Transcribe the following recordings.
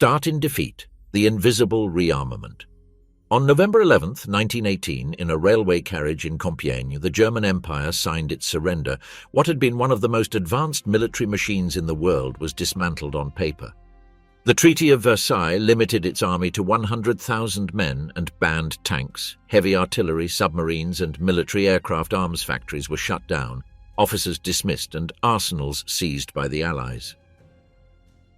Start in defeat, the invisible rearmament. On November 11, 1918, in a railway carriage in Compiègne, the German Empire signed its surrender. What had been one of the most advanced military machines in the world was dismantled on paper. The Treaty of Versailles limited its army to 100,000 men, and banned tanks, heavy artillery, submarines, and military aircraft arms factories were shut down, officers dismissed, and arsenals seized by the Allies.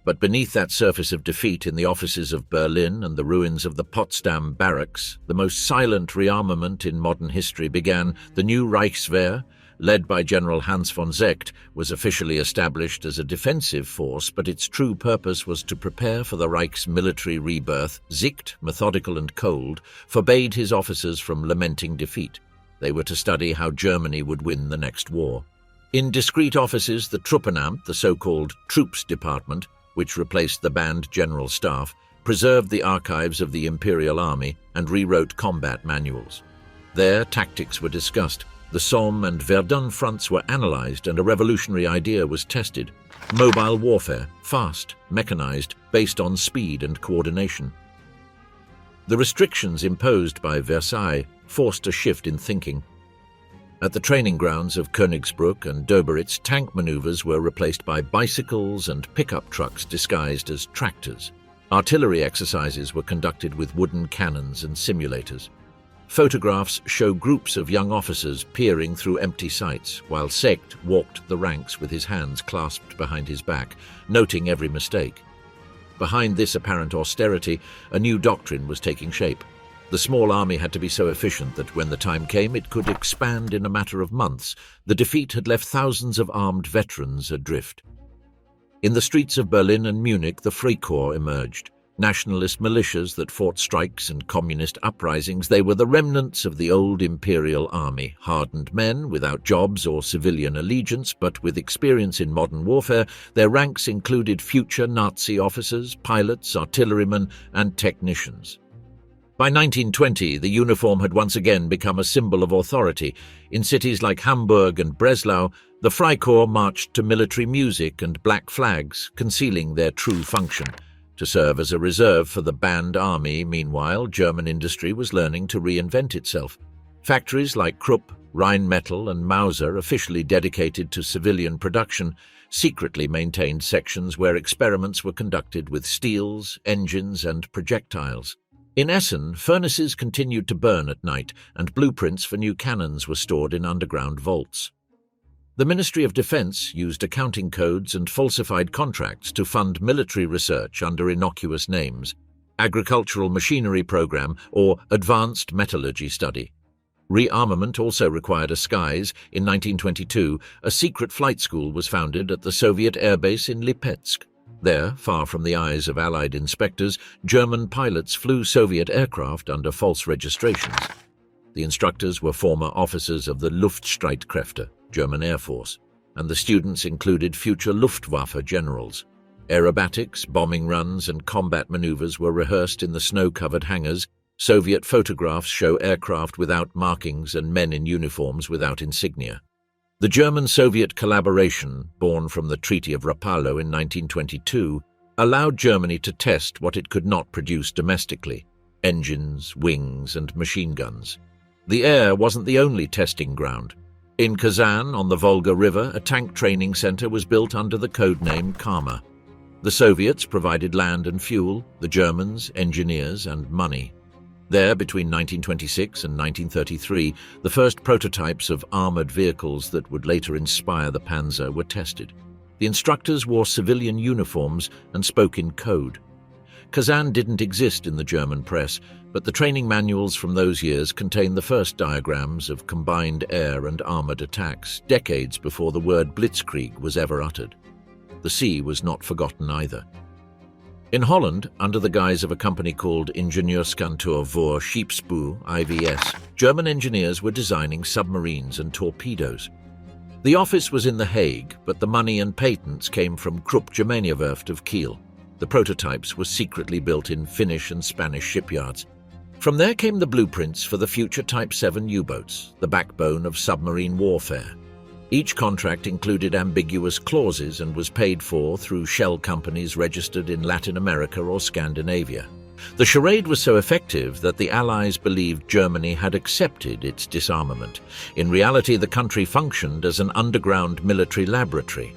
But beneath that surface of defeat, in the offices of Berlin and the ruins of the Potsdam barracks, the most silent rearmament in modern history began. The new Reichswehr, led by General Hans von Seeckt, was officially established as a defensive force, but its true purpose was to prepare for the Reich's military rebirth. Seeckt, methodical and cold, forbade his officers from lamenting defeat. They were to study how Germany would win the next war. In discreet offices, the Truppenamt, the so-called Troops Department, which replaced the banned General Staff, preserved the archives of the Imperial Army and rewrote combat manuals. There, tactics were discussed, the Somme and Verdun fronts were analyzed, and a revolutionary idea was tested: mobile warfare, fast, mechanized, based on speed and coordination. The restrictions imposed by Versailles forced a shift in thinking. At the training grounds of Königsbrück and Doberitz, tank maneuvers were replaced by bicycles and pickup trucks disguised as tractors. Artillery exercises were conducted with wooden cannons and simulators. Photographs show groups of young officers peering through empty sights, while Seeckt walked the ranks with his hands clasped behind his back, noting every mistake. Behind this apparent austerity, a new doctrine was taking shape. The small army had to be so efficient that when the time came, it could expand in a matter of months. The defeat had left thousands of armed veterans adrift. In the streets of Berlin and Munich, the Freikorps emerged. Nationalist militias that fought strikes and communist uprisings, they were the remnants of the old imperial army, hardened men without jobs or civilian allegiance, but with experience in modern warfare. Their ranks included future Nazi officers, pilots, artillerymen, and technicians. By 1920, the uniform had once again become a symbol of authority. In cities like Hamburg and Breslau, the Freikorps marched to military music and black flags, concealing their true function. To serve as a reserve for the banned army, meanwhile, German industry was learning to reinvent itself. Factories like Krupp, Rheinmetall, and Mauser, officially dedicated to civilian production, secretly maintained sections where experiments were conducted with steels, engines, and projectiles. In Essen, furnaces continued to burn at night, and blueprints for new cannons were stored in underground vaults. The Ministry of Defense used accounting codes and falsified contracts to fund military research under innocuous names: Agricultural Machinery Program or Advanced Metallurgy Study. Rearmament also required a skies. In 1922, a secret flight school was founded at the Soviet airbase in Lipetsk. There, far from the eyes of Allied inspectors, German pilots flew Soviet aircraft under false registrations. The instructors were former officers of the Luftstreitkräfte, German Air Force, and the students included future Luftwaffe generals. Aerobatics, bombing runs, and combat maneuvers were rehearsed in the snow-covered hangars. Soviet photographs show aircraft without markings and men in uniforms without insignia. The German-Soviet collaboration, born from the Treaty of Rapallo in 1922, allowed Germany to test what it could not produce domestically: engines, wings, and machine guns. The air wasn't the only testing ground. In Kazan, on the Volga River, a tank training center was built under the codename Karma. The Soviets provided land and fuel, the Germans engineers and money. There, between 1926 and 1933, the first prototypes of armored vehicles that would later inspire the Panzer were tested. The instructors wore civilian uniforms and spoke in code. Kazan didn't exist in the German press, but the training manuals from those years contain the first diagrams of combined air and armored attacks, decades before the word blitzkrieg was ever uttered. The sea was not forgotten either. In Holland, under the guise of a company called Ingenieurskantoor voor Scheepsbouw, IVS, German engineers were designing submarines and torpedoes. The office was in The Hague, but the money and patents came from Krupp Germaniawerft of Kiel. The prototypes were secretly built in Finnish and Spanish shipyards. From there came the blueprints for the future Type 7 U-boats, the backbone of submarine warfare. Each contract included ambiguous clauses and was paid for through shell companies registered in Latin America or Scandinavia. The charade was so effective that the Allies believed Germany had accepted its disarmament. In reality, the country functioned as an underground military laboratory.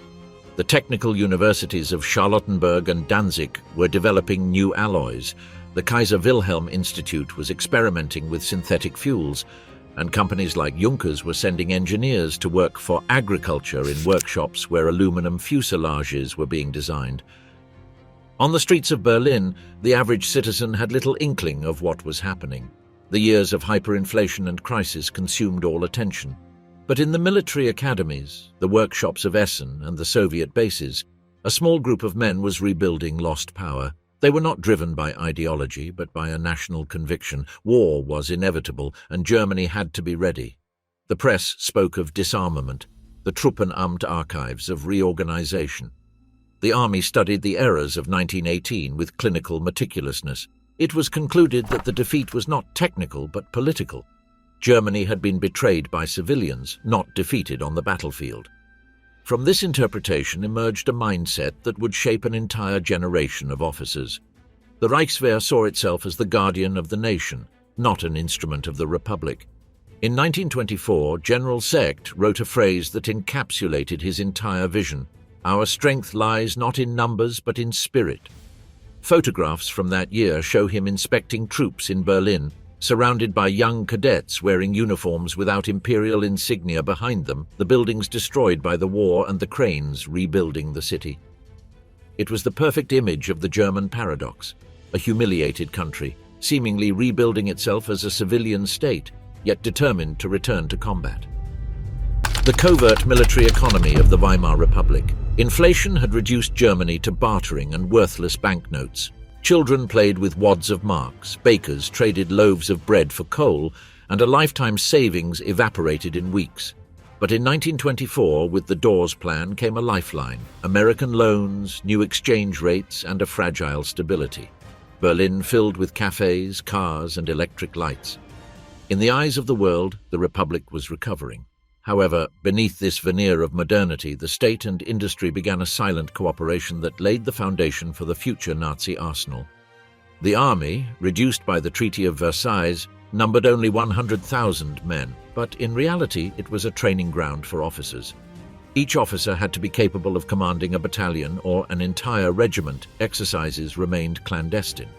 The technical universities of Charlottenburg and Danzig were developing new alloys. The Kaiser Wilhelm Institute was experimenting with synthetic fuels, and companies like Junkers were sending engineers to work for agriculture in workshops where aluminum fuselages were being designed. On the streets of Berlin, the average citizen had little inkling of what was happening. The years of hyperinflation and crisis consumed all attention. But in the military academies, the workshops of Essen and the Soviet bases, a small group of men was rebuilding lost power. They were not driven by ideology, but by a national conviction. War was inevitable, and Germany had to be ready. The press spoke of disarmament, the Truppenamt archives of reorganization. The army studied the errors of 1918 with clinical meticulousness. It was concluded that the defeat was not technical but political. Germany had been betrayed by civilians, not defeated on the battlefield. From this interpretation emerged a mindset that would shape an entire generation of officers. The Reichswehr saw itself as the guardian of the nation, not an instrument of the Republic. In 1924, General Seeckt wrote a phrase that encapsulated his entire vision: "Our strength lies not in numbers but in spirit." Photographs from that year show him inspecting troops in Berlin, surrounded by young cadets wearing uniforms without imperial insignia behind them, the buildings destroyed by the war and the cranes rebuilding the city. It was the perfect image of the German paradox, a humiliated country, seemingly rebuilding itself as a civilian state, yet determined to return to combat. The covert military economy of the Weimar Republic. Inflation had reduced Germany to bartering and worthless banknotes. Children played with wads of marks, bakers traded loaves of bread for coal, and a lifetime's savings evaporated in weeks. But in 1924, with the Dawes Plan came a lifeline: American loans, new exchange rates, and a fragile stability. Berlin filled with cafes, cars, and electric lights. In the eyes of the world, the Republic was recovering. However, beneath this veneer of modernity, the state and industry began a silent cooperation that laid the foundation for the future Nazi arsenal. The army, reduced by the Treaty of Versailles, numbered only 100,000 men, but in reality it was a training ground for officers. Each officer had to be capable of commanding a battalion or an entire regiment. Exercises remained clandestine.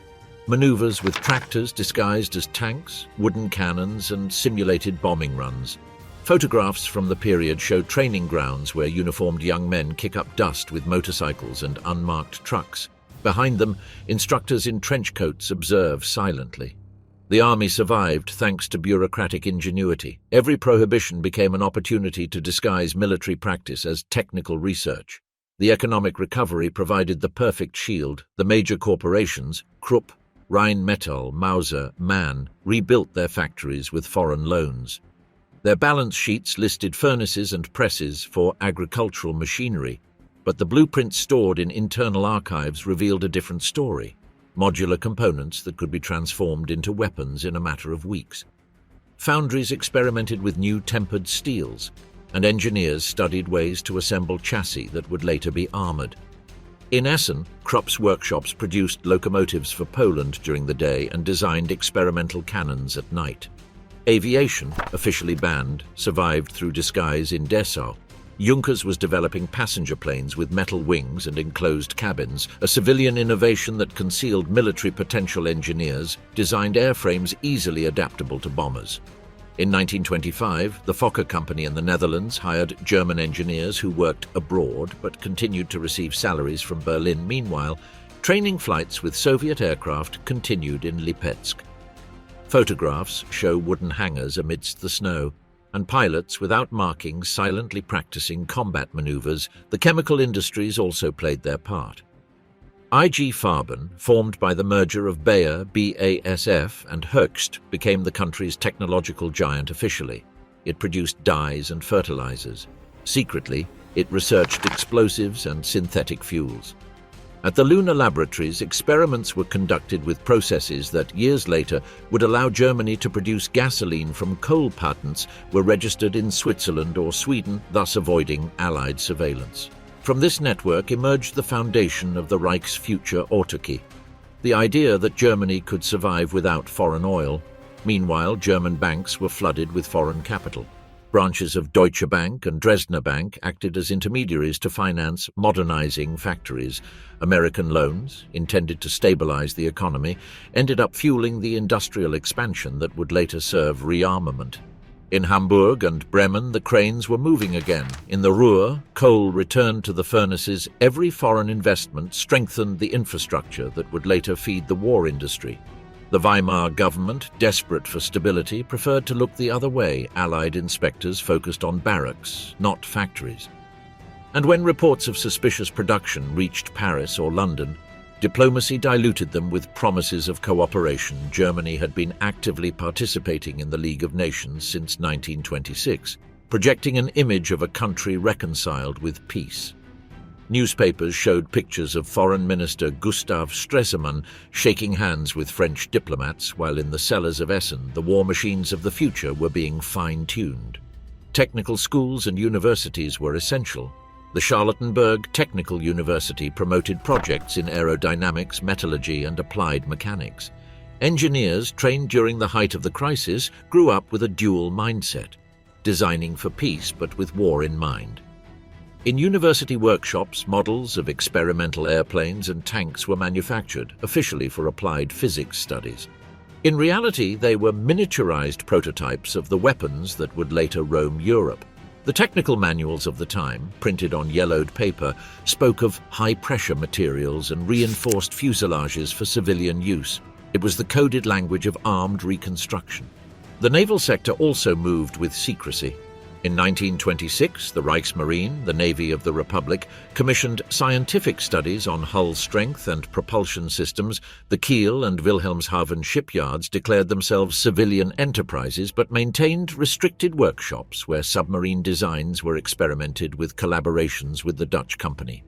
Maneuvers with tractors disguised as tanks, wooden cannons, and simulated bombing runs. Photographs from the period show training grounds where uniformed young men kick up dust with motorcycles and unmarked trucks. Behind them, instructors in trench coats observe silently. The army survived thanks to bureaucratic ingenuity. Every prohibition became an opportunity to disguise military practice as technical research. The economic recovery provided the perfect shield. The major corporations, Krupp, Rheinmetall, Mauser, Mann, rebuilt their factories with foreign loans. Their balance sheets listed furnaces and presses for agricultural machinery, but the blueprints stored in internal archives revealed a different story: modular components that could be transformed into weapons in a matter of weeks. Foundries experimented with new tempered steels, and engineers studied ways to assemble chassis that would later be armored. In Essen, Krupp's workshops produced locomotives for Poland during the day and designed experimental cannons at night. Aviation, officially banned, survived through disguise in Dessau. Junkers was developing passenger planes with metal wings and enclosed cabins, a civilian innovation that concealed military potential. Engineers designed airframes easily adaptable to bombers. In 1925, the Fokker Company in the Netherlands hired German engineers who worked abroad but continued to receive salaries from Berlin. Meanwhile, training flights with Soviet aircraft continued in Lipetsk. Photographs show wooden hangars amidst the snow, and pilots without markings silently practicing combat maneuvers. The chemical industries also played their part. IG Farben, formed by the merger of Bayer, BASF, and Hoechst, became the country's technological giant officially. It produced dyes and fertilizers. Secretly, it researched explosives and synthetic fuels. At the lunar laboratories, experiments were conducted with processes that, years later, would allow Germany to produce gasoline from coal patents were registered in Switzerland or Sweden, thus avoiding Allied surveillance. From this network emerged the foundation of the Reich's future autarky, the idea that Germany could survive without foreign oil. Meanwhile, German banks were flooded with foreign capital. Branches of Deutsche Bank and Dresdner Bank acted as intermediaries to finance modernizing factories. American loans, intended to stabilize the economy, ended up fueling the industrial expansion that would later serve rearmament. In Hamburg and Bremen, the cranes were moving again. In the Ruhr, coal returned to the furnaces. Every foreign investment strengthened the infrastructure that would later feed the war industry. The Weimar government, desperate for stability, preferred to look the other way. Allied inspectors focused on barracks, not factories. And when reports of suspicious production reached Paris or London, diplomacy diluted them with promises of cooperation. Germany had been actively participating in the League of Nations since 1926, projecting an image of a country reconciled with peace. Newspapers showed pictures of Foreign Minister Gustav Stresemann shaking hands with French diplomats, while in the cellars of Essen, the war machines of the future were being fine-tuned. Technical schools and universities were essential. The Charlottenburg Technical University promoted projects in aerodynamics, metallurgy, and applied mechanics. Engineers, trained during the height of the crisis, grew up with a dual mindset, designing for peace but with war in mind. In university workshops, models of experimental airplanes and tanks were manufactured, officially for applied physics studies. In reality, they were miniaturized prototypes of the weapons that would later roam Europe. The technical manuals of the time, printed on yellowed paper, spoke of high-pressure materials and reinforced fuselages for civilian use. It was the coded language of armed reconstruction. The naval sector also moved with secrecy. In 1926, the Reichsmarine, the Navy of the Republic, commissioned scientific studies on hull strength and propulsion systems. The Kiel and Wilhelmshaven shipyards declared themselves civilian enterprises but maintained restricted workshops where submarine designs were experimented with collaborations with the Dutch company.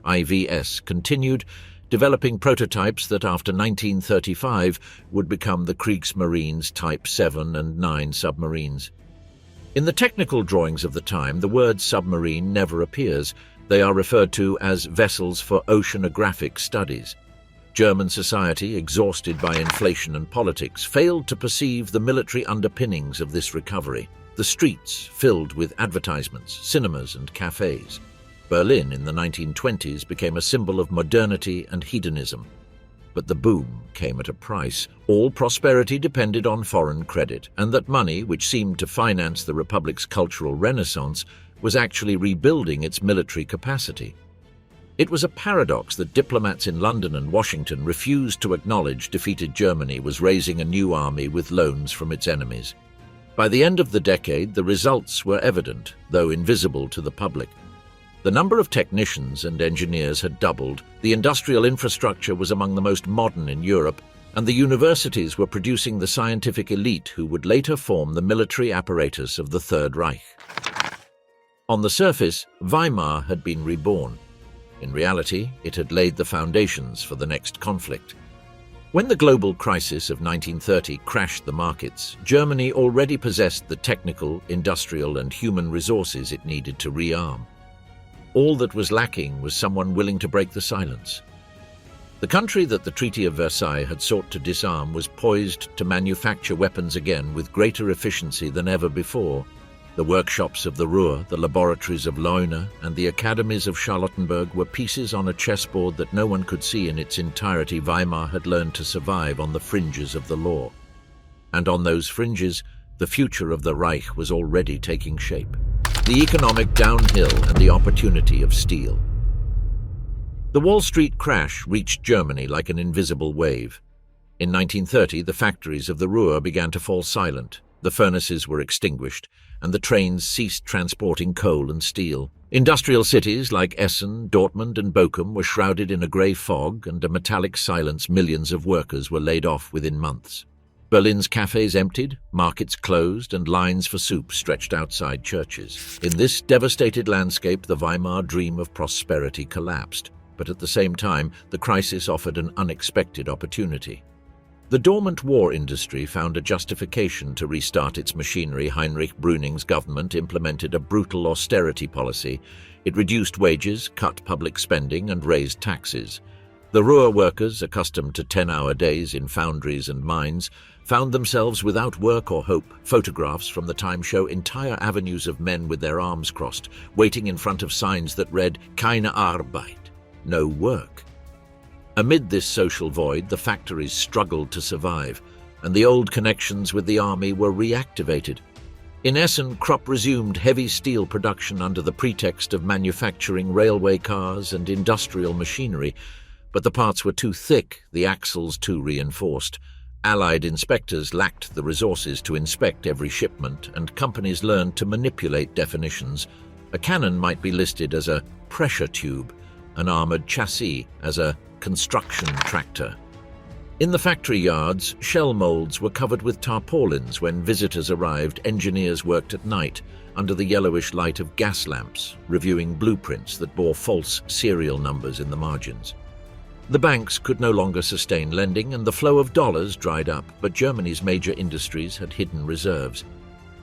IVS continued, developing prototypes that after 1935 would become the Kriegsmarines Type 7 and 9 submarines. In the technical drawings of the time, the word submarine never appears. They are referred to as vessels for oceanographic studies. German society, exhausted by inflation and politics, failed to perceive the military underpinnings of this recovery. The streets filled with advertisements, cinemas and cafes. Berlin in the 1920s became a symbol of modernity and hedonism. But the boom came at a price. All prosperity depended on foreign credit, and that money, which seemed to finance the Republic's cultural renaissance, was actually rebuilding its military capacity. It was a paradox that diplomats in London and Washington refused to acknowledge defeated Germany was raising a new army with loans from its enemies. By the end of the decade, the results were evident, though invisible to the public. The number of technicians and engineers had doubled, the industrial infrastructure was among the most modern in Europe, and the universities were producing the scientific elite who would later form the military apparatus of the Third Reich. On the surface, Weimar had been reborn. In reality, it had laid the foundations for the next conflict. When the global crisis of 1930 crashed the markets, Germany already possessed the technical, industrial, and human resources it needed to rearm. All that was lacking was someone willing to break the silence. The country that the Treaty of Versailles had sought to disarm was poised to manufacture weapons again with greater efficiency than ever before. The workshops of the Ruhr, the laboratories of Leuna, and the academies of Charlottenburg were pieces on a chessboard that no one could see in its entirety. Weimar had learned to survive on the fringes of the law. And on those fringes, the future of the Reich was already taking shape. The economic downhill and the opportunity of steel. The Wall Street crash reached Germany like an invisible wave. In 1930, the factories of the Ruhr began to fall silent, the furnaces were extinguished, and the trains ceased transporting coal and steel. Industrial cities like Essen, Dortmund, and Bochum were shrouded in a grey fog and a metallic silence. Millions of workers were laid off within months. Berlin's cafes emptied, markets closed, and lines for soup stretched outside churches. In this devastated landscape, the Weimar dream of prosperity collapsed. but at the same time, the crisis offered an unexpected opportunity. The dormant war industry found a justification to restart its machinery. Heinrich Brüning's government implemented a brutal austerity policy. It reduced wages, cut public spending, and raised taxes. The Ruhr workers, accustomed to 10-hour days in foundries and mines, found themselves without work or hope. Photographs from the time show entire avenues of men with their arms crossed, waiting in front of signs that read, "Keine Arbeit," no work. Amid this social void, the factories struggled to survive, and the old connections with the army were reactivated. In Essen, Krupp resumed heavy steel production under the pretext of manufacturing railway cars and industrial machinery, but the parts were too thick, the axles too reinforced. Allied inspectors lacked the resources to inspect every shipment, and companies learned to manipulate definitions. A cannon might be listed as a pressure tube, an armored chassis as a construction tractor. In the factory yards, shell molds were covered with tarpaulins. When visitors arrived, engineers worked at night under the yellowish light of gas lamps, reviewing blueprints that bore false serial numbers in the margins. The banks could no longer sustain lending, and the flow of dollars dried up, but Germany's major industries had hidden reserves.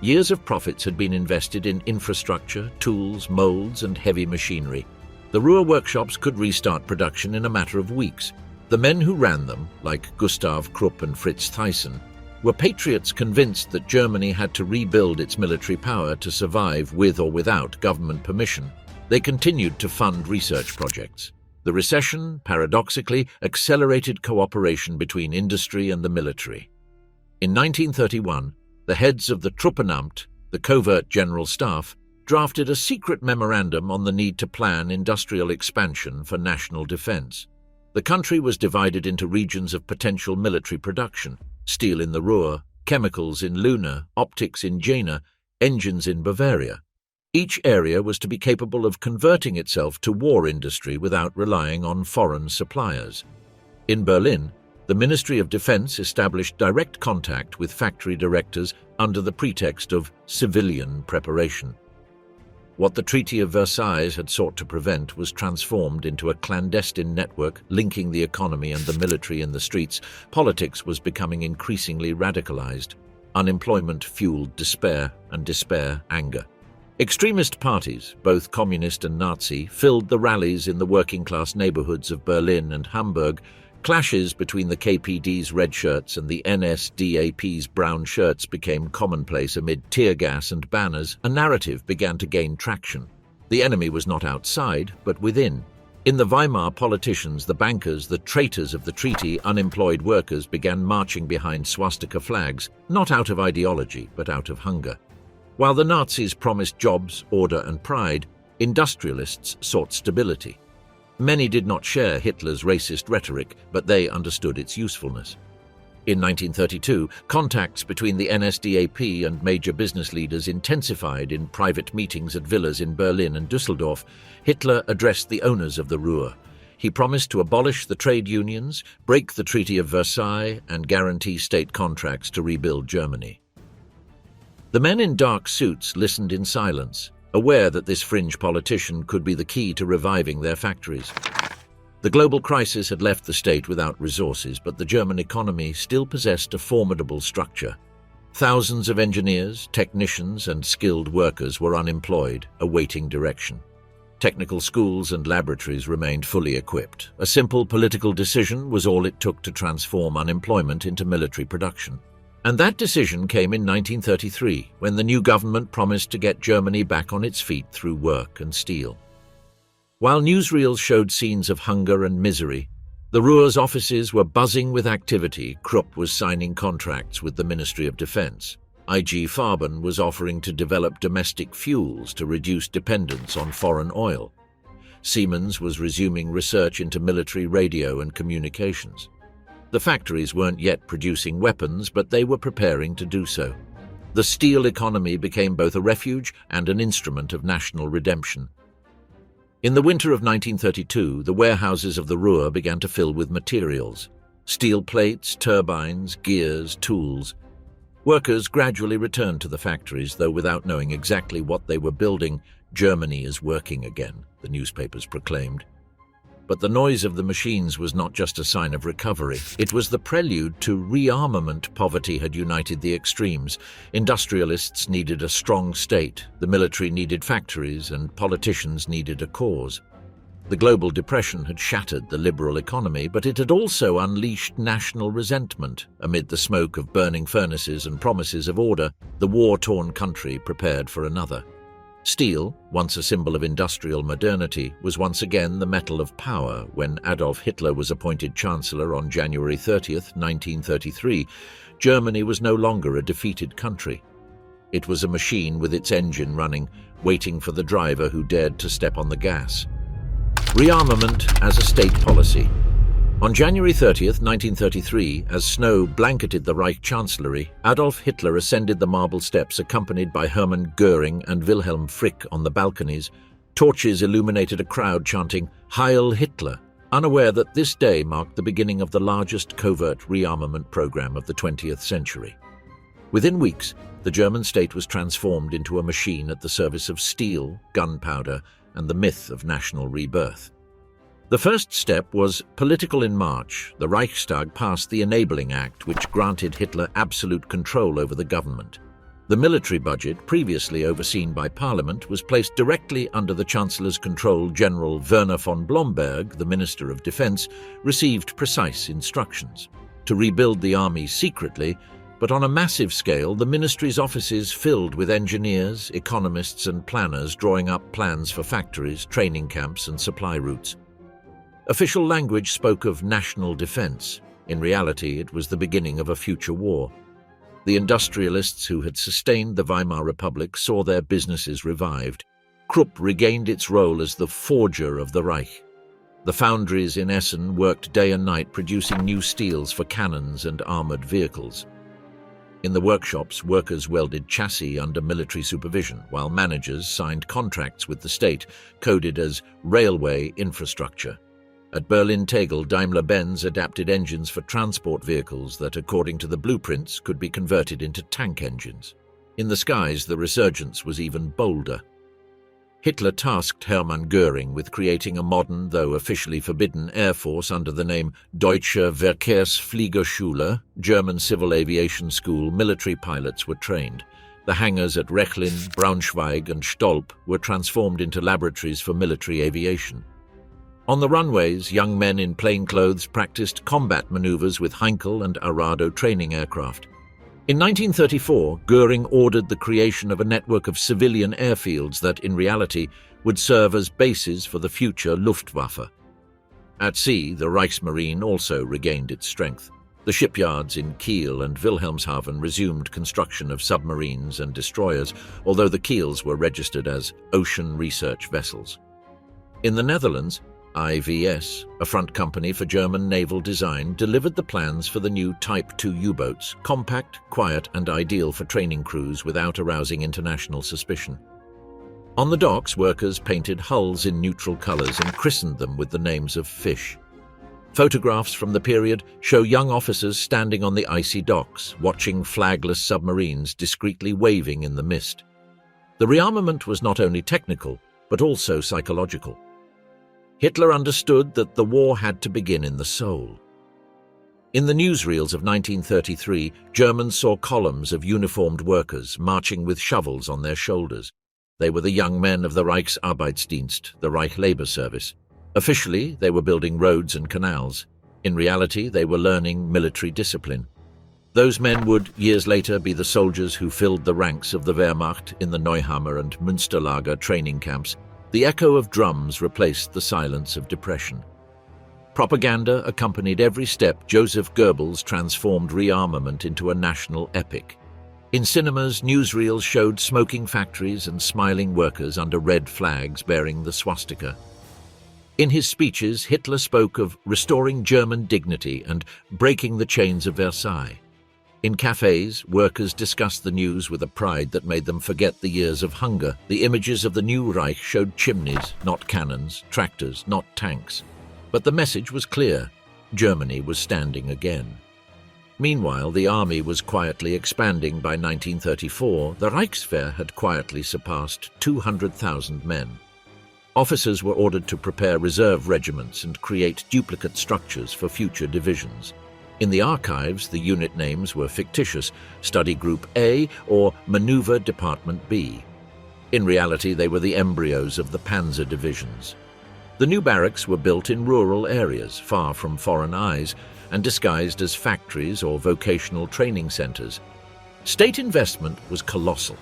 Years of profits had been invested in infrastructure, tools, molds, and heavy machinery. The Ruhr workshops could restart production in a matter of weeks. The men who ran them, like Gustav Krupp and Fritz Thyssen, were patriots convinced that Germany had to rebuild its military power to survive with or without government permission. They continued to fund research projects. The recession, paradoxically, accelerated cooperation between industry and the military. In 1931, the heads of the Truppenamt, the covert general staff, drafted a secret memorandum on the need to plan industrial expansion for national defense. The country was divided into regions of potential military production: steel in the Ruhr, chemicals in Luna, optics in Jena, engines in Bavaria. Each area was to be capable of converting itself to war industry without relying on foreign suppliers. In Berlin, the Ministry of Defense established direct contact with factory directors under the pretext of civilian preparation. What the Treaty of Versailles had sought to prevent was transformed into a clandestine network linking the economy and the military in the streets. Politics was becoming increasingly radicalized. Unemployment fueled despair, and despair anger. Extremist parties, both communist and Nazi, filled the rallies in the working-class neighborhoods of Berlin and Hamburg. Clashes between the KPD's red shirts and the NSDAP's brown shirts became commonplace amid tear gas and banners. A narrative began to gain traction. The enemy was not outside, but within. In the Weimar, politicians, the bankers, the traitors of the treaty, unemployed workers began marching behind swastika flags, not out of ideology, but out of hunger. While the Nazis promised jobs, order, and pride, industrialists sought stability. Many did not share Hitler's racist rhetoric, but they understood its usefulness. In 1932, contacts between the NSDAP and major business leaders intensified in private meetings at villas in Berlin and Düsseldorf. Hitler addressed the owners of the Ruhr. He promised to abolish the trade unions, break the Treaty of Versailles, and guarantee state contracts to rebuild Germany. The men in dark suits listened in silence, aware that this fringe politician could be the key to reviving their factories. The global crisis had left the state without resources, but the German economy still possessed a formidable structure. Thousands of engineers, technicians, and skilled workers were unemployed, awaiting direction. Technical schools and laboratories remained fully equipped. A simple political decision was all it took to transform unemployment into military production. And that decision came in 1933, when the new government promised to get Germany back on its feet through work and steel. While newsreels showed scenes of hunger and misery, the Ruhr's offices were buzzing with activity. Krupp was signing contracts with the Ministry of Defense. IG Farben was offering to develop domestic fuels to reduce dependence on foreign oil. Siemens was resuming research into military radio and communications. The factories weren't yet producing weapons, but they were preparing to do so. The steel economy became both a refuge and an instrument of national redemption. In the winter of 1932, the warehouses of the Ruhr began to fill with materials: steel plates, turbines, gears, tools. Workers gradually returned to the factories, though without knowing exactly what they were building. "Germany is working again," the newspapers proclaimed. But the noise of the machines was not just a sign of recovery. It was the prelude to rearmament. Poverty had united the extremes. Industrialists needed a strong state, the military needed factories, and politicians needed a cause. The global depression had shattered the liberal economy, but it had also unleashed national resentment. Amid the smoke of burning furnaces and promises of order, the war-torn country prepared for another. Steel, once a symbol of industrial modernity, was once again the metal of power when Adolf Hitler was appointed Chancellor on January 30th, 1933. Germany was no longer a defeated country. It was a machine with its engine running, waiting for the driver who dared to step on the gas. Rearmament as a state policy. On January 30th, 1933, as snow blanketed the Reich Chancellery, Adolf Hitler ascended the marble steps accompanied by Hermann Göring and Wilhelm Frick on the balconies. Torches illuminated a crowd chanting, "Heil Hitler," unaware that this day marked the beginning of the largest covert rearmament program of the 20th century. Within weeks, the German state was transformed into a machine at the service of steel, gunpowder, and the myth of national rebirth. The first step was political. In March, the Reichstag passed the Enabling Act, which granted Hitler absolute control over the government. The military budget, previously overseen by Parliament, was placed directly under the Chancellor's control. General Werner von Blomberg, the Minister of Defense, received precise instructions to rebuild the army secretly, but on a massive scale. The ministry's offices filled with engineers, economists, and planners drawing up plans for factories, training camps, and supply routes. Official language spoke of national defense. In reality, it was the beginning of a future war. The industrialists who had sustained the Weimar Republic saw their businesses revived. Krupp regained its role as the forger of the Reich. The foundries in Essen worked day and night producing new steels for cannons and armored vehicles. In the workshops, workers welded chassis under military supervision, while managers signed contracts with the state, coded as railway infrastructure. At Berlin-Tegel, Daimler-Benz adapted engines for transport vehicles that, according to the blueprints, could be converted into tank engines. In the skies, the resurgence was even bolder. Hitler tasked Hermann Göring with creating a modern, though officially forbidden, air force under the name Deutsche Verkehrsfliegerschule, German Civil Aviation School. Military pilots were trained. The hangars at Rechlin, Braunschweig, and Stolp were transformed into laboratories for military aviation. On the runways, young men in plain clothes practiced combat maneuvers with Heinkel and Arado training aircraft. In 1934, Göring ordered the creation of a network of civilian airfields that, in reality, would serve as bases for the future Luftwaffe. At sea, the Reichsmarine also regained its strength. The shipyards in Kiel and Wilhelmshaven resumed construction of submarines and destroyers, although the keels were registered as ocean research vessels. In the Netherlands, IVS, a front company for German naval design, delivered the plans for the new Type II U-boats, compact, quiet, and ideal for training crews without arousing international suspicion. On the docks, workers painted hulls in neutral colors and christened them with the names of fish. Photographs from the period show young officers standing on the icy docks, watching flagless submarines discreetly waving in the mist. The rearmament was not only technical, but also psychological. Hitler understood that the war had to begin in the soul. In the newsreels of 1933, Germans saw columns of uniformed workers marching with shovels on their shoulders. They were the young men of the Reichsarbeitsdienst, the Reich Labor Service. Officially, they were building roads and canals. In reality, they were learning military discipline. Those men would, years later, be the soldiers who filled the ranks of the Wehrmacht in the Neuhammer and Münsterlager training camps. The echo of drums replaced the silence of depression. Propaganda accompanied every step. Joseph Goebbels transformed rearmament into a national epic. In cinemas, newsreels showed smoking factories and smiling workers under red flags bearing the swastika. In his speeches, Hitler spoke of restoring German dignity and breaking the chains of Versailles. In cafes, workers discussed the news with a pride that made them forget the years of hunger. The images of the new Reich showed chimneys, not cannons, tractors, not tanks. But the message was clear. Germany was standing again. Meanwhile, the army was quietly expanding. By 1934, the Reichswehr had quietly surpassed 200,000 men. Officers were ordered to prepare reserve regiments and create duplicate structures for future divisions. In the archives, the unit names were fictitious: Study Group A or Maneuver Department B. In reality, they were the embryos of the panzer divisions. The new barracks were built in rural areas, far from foreign eyes, and disguised as factories or vocational training centers. State investment was colossal.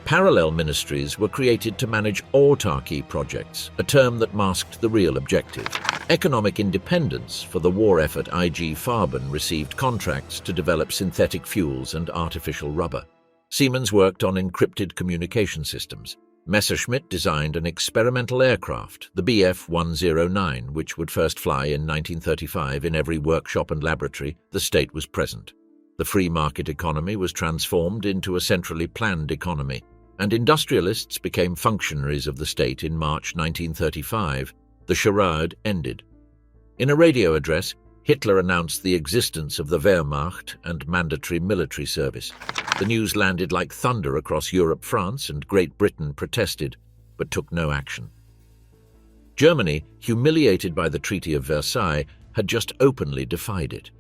Parallel ministries were created to manage autarky projects, a term that masked the real objective. Economic independence for the war effort. IG Farben received contracts to develop synthetic fuels and artificial rubber. Siemens worked on encrypted communication systems. Messerschmitt designed an experimental aircraft, the Bf-109, which would first fly in 1935 in every workshop and laboratory the state was present. The free market economy was transformed into a centrally planned economy, and industrialists became functionaries of the state in March 1935. The charade ended. In a radio address, Hitler announced the existence of the Wehrmacht and mandatory military service. The news landed like thunder across Europe. France and Great Britain protested, but took no action. Germany, humiliated by the Treaty of Versailles, had just openly defied it.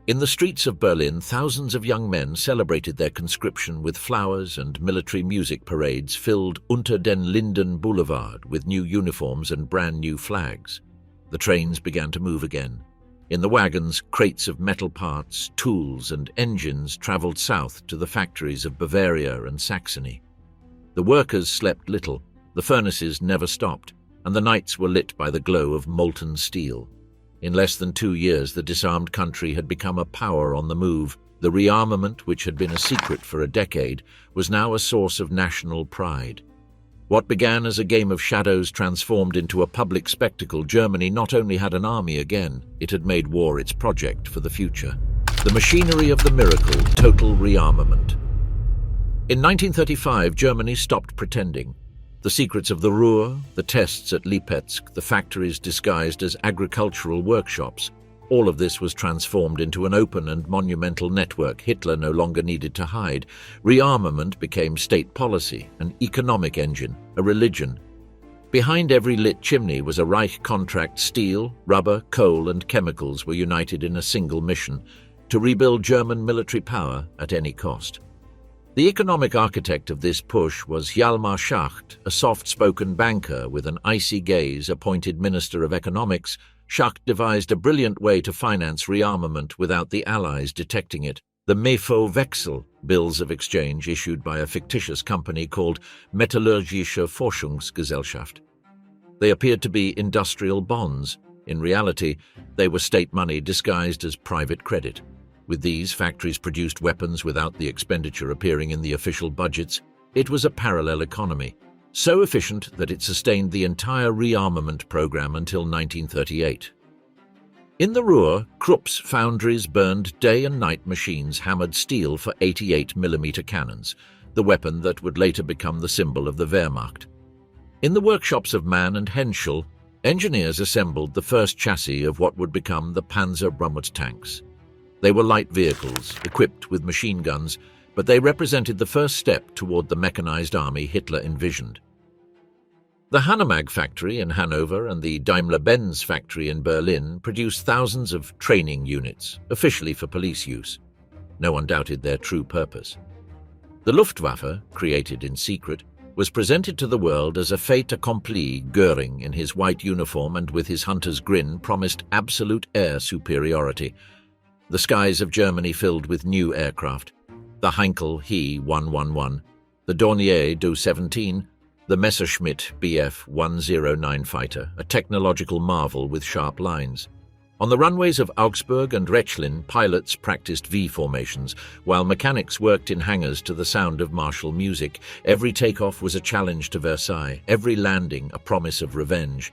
In the streets of Berlin, thousands of young men celebrated their conscription with flowers, and military music parades filled Unter den Linden Boulevard with new uniforms and brand new flags. The trains began to move again. In the wagons, crates of metal parts, tools, and engines traveled south to the factories of Bavaria and Saxony. The workers slept little, the furnaces never stopped, and the nights were lit by the glow of molten steel. In less than 2 years, the disarmed country had become a power on the move. The rearmament, which had been a secret for a decade, was now a source of national pride. What began as a game of shadows transformed into a public spectacle. Germany not only had an army again, it had made war its project for the future. The machinery of the miracle, total rearmament. In 1935, Germany stopped pretending. The secrets of the Ruhr, the tests at Lipetsk, the factories disguised as agricultural workshops, all of this was transformed into an open and monumental network Hitler no longer needed to hide. Rearmament became state policy, an economic engine, a religion. Behind every lit chimney was a Reich contract. Steel, rubber, coal, and chemicals were united in a single mission: to rebuild German military power at any cost. The economic architect of this push was Hjalmar Schacht, a soft-spoken banker with an icy gaze, appointed Minister of Economics. Schacht devised a brilliant way to finance rearmament without the Allies detecting it: the Mefo-Wechsel, bills of exchange issued by a fictitious company called Metallurgische Forschungsgesellschaft. They appeared to be industrial bonds. In reality, they were state money disguised as private credit. With these, factories produced weapons without the expenditure appearing in the official budgets. It was a parallel economy, so efficient that it sustained the entire rearmament program until 1938. In the Ruhr, Krupp's foundries burned day and night machines hammered steel for 88mm cannons, the weapon that would later become the symbol of the Wehrmacht. In the workshops of Mann and Henschel, engineers assembled the first chassis of what would become the Panzer Brummert tanks. They were light vehicles, equipped with machine guns, but they represented the first step toward the mechanized army Hitler envisioned. The Hanomag factory in Hanover and the Daimler-Benz factory in Berlin produced thousands of training units, officially for police use. No one doubted their true purpose. The Luftwaffe, created in secret, was presented to the world as a fait accompli. Goering, in his white uniform and with his hunter's grin, promised absolute air superiority. The skies of Germany filled with new aircraft: the Heinkel He-111, the Dornier Do-17, the Messerschmitt Bf-109 fighter, a technological marvel with sharp lines. On the runways of Augsburg and Rechlin, pilots practiced V-formations, while mechanics worked in hangars to the sound of martial music. Every takeoff was a challenge to Versailles, every landing a promise of revenge.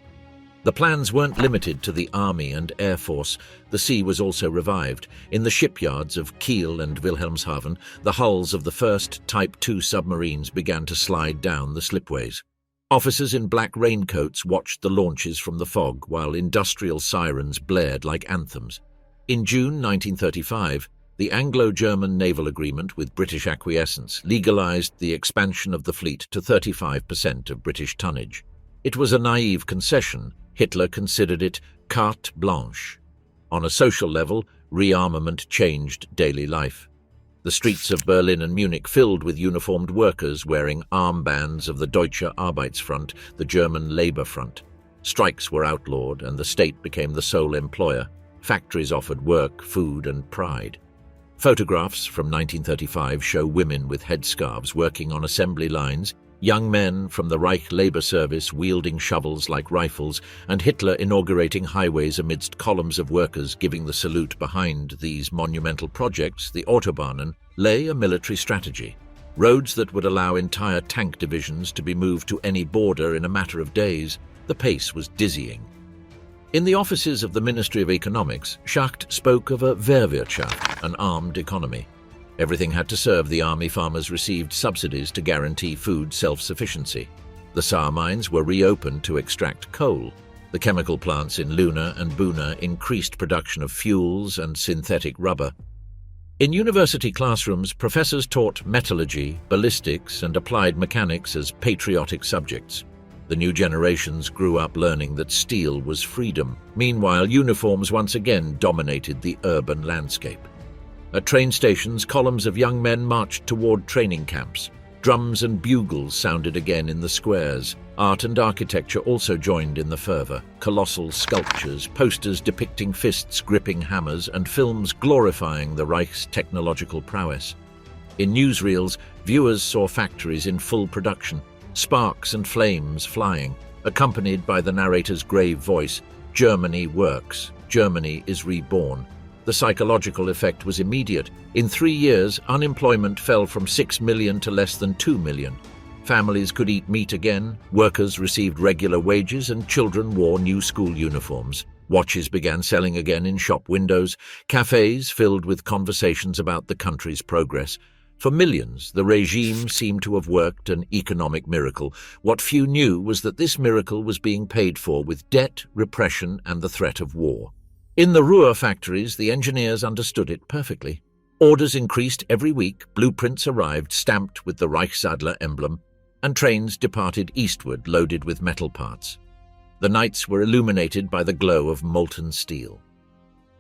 The plans weren't limited to the Army and Air Force. The sea was also revived. In the shipyards of Kiel and Wilhelmshaven, the hulls of the first Type II submarines began to slide down the slipways. Officers in black raincoats watched the launches from the fog, while industrial sirens blared like anthems. In June 1935, the Anglo-German naval agreement with British acquiescence legalized the expansion of the fleet to 35% of British tonnage. It was a naive concession. Hitler considered it carte blanche. On a social level, rearmament changed daily life. The streets of Berlin and Munich filled with uniformed workers wearing armbands of the Deutsche Arbeitsfront, the German Labour Front. Strikes were outlawed and the state became the sole employer. Factories offered work, food and pride. Photographs from 1935 show women with headscarves working on assembly lines, young men from the Reich Labour Service wielding shovels like rifles, and Hitler inaugurating highways amidst columns of workers giving the salute. Behind these monumental projects, the Autobahnen, lay a military strategy. Roads that would allow entire tank divisions to be moved to any border in a matter of days. The pace was dizzying. In the offices of the Ministry of Economics, Schacht spoke of a Wehrwirtschaft, an armed economy. Everything had to serve the army. Farmers received subsidies to guarantee food self-sufficiency. The Saar mines were reopened to extract coal. The chemical plants in Luna and Buna increased production of fuels and synthetic rubber. In university classrooms, professors taught metallurgy, ballistics, and applied mechanics as patriotic subjects. The new generations grew up learning that steel was freedom. Meanwhile, uniforms once again dominated the urban landscape. At train stations, columns of young men marched toward training camps. Drums and bugles sounded again in the squares. Art and architecture also joined in the fervor. Colossal sculptures, posters depicting fists gripping hammers, and films glorifying the Reich's technological prowess. In newsreels, viewers saw factories in full production, sparks and flames flying, accompanied by the narrator's grave voice, "Germany works. Germany is reborn." The psychological effect was immediate. In 3 years, unemployment fell from 6 million to less than 2 million. Families could eat meat again, workers received regular wages, and children wore new school uniforms. Watches began selling again in shop windows, cafes filled with conversations about the country's progress. For millions, the regime seemed to have worked an economic miracle. What few knew was that this miracle was being paid for with debt, repression, and the threat of war. In the Ruhr factories, the engineers understood it perfectly. Orders increased every week, blueprints arrived stamped with the Reichsadler emblem, and trains departed eastward loaded with metal parts. The nights were illuminated by the glow of molten steel.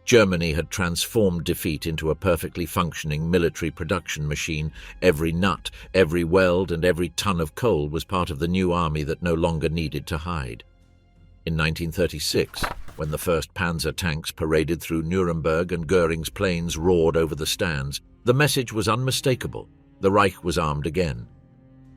Germany had transformed defeat into a perfectly functioning military production machine. Every nut, every weld, and every ton of coal was part of the new army that no longer needed to hide. In 1936, when the first Panzer tanks paraded through Nuremberg and Goering's planes roared over the stands, the message was unmistakable. The Reich was armed again.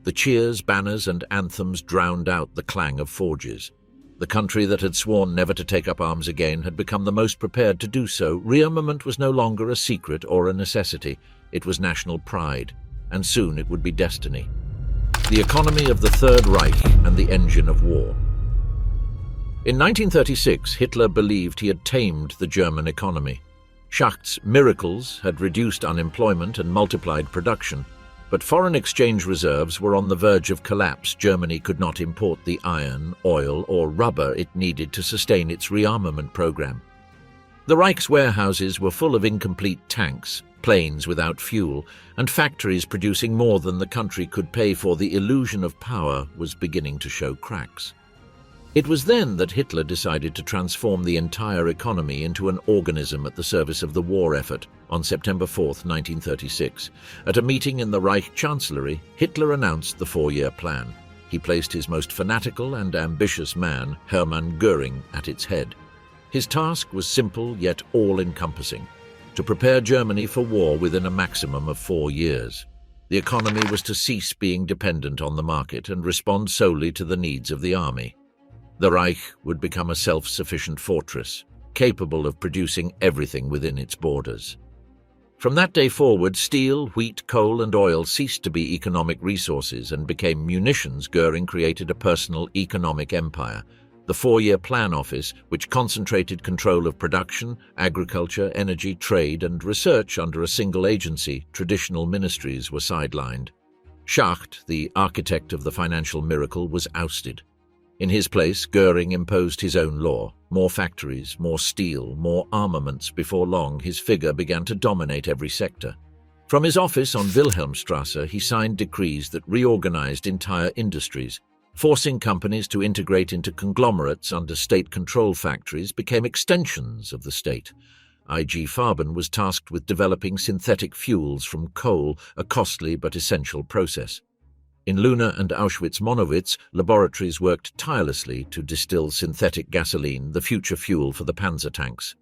The cheers, banners, and anthems drowned out the clang of forges. The country that had sworn never to take up arms again had become the most prepared to do so. Rearmament was no longer a secret or a necessity. It was national pride, and soon it would be destiny. The economy of the Third Reich and the engine of war. In 1936, Hitler believed he had tamed the German economy. Schacht's miracles had reduced unemployment and multiplied production, but foreign exchange reserves were on the verge of collapse. Germany could not import the iron, oil, or rubber it needed to sustain its rearmament program. The Reich's warehouses were full of incomplete tanks, planes without fuel, and factories producing more than the country could pay for. The illusion of power was beginning to show cracks. It was then that Hitler decided to transform the entire economy into an organism at the service of the war effort. On September 4, 1936, at a meeting in the Reich Chancellery, Hitler announced the 4-year plan. He placed his most fanatical and ambitious man, Hermann Göring, at its head. His task was simple yet all-encompassing: to prepare Germany for war within a maximum of 4 years. The economy was to cease being dependent on the market and respond solely to the needs of the army. The Reich would become a self-sufficient fortress, capable of producing everything within its borders. From that day forward, steel, wheat, coal, and oil ceased to be economic resources and became munitions. Göring created a personal economic empire. The 4-year Plan Office, which concentrated control of production, agriculture, energy, trade, and research under a single agency. Traditional ministries were sidelined. Schacht, the architect of the financial miracle, was ousted. In his place, Göring imposed his own law. More factories, more steel, more armaments. Before long, his figure began to dominate every sector. From his office on Wilhelmstrasse, he signed decrees that reorganized entire industries. Forcing companies to integrate into conglomerates under state-control factories became extensions of the state. IG Farben was tasked with developing synthetic fuels from coal, a costly but essential process. In Luna and Auschwitz-Monowitz, laboratories worked tirelessly to distill synthetic gasoline, the future fuel for the panzer tanks.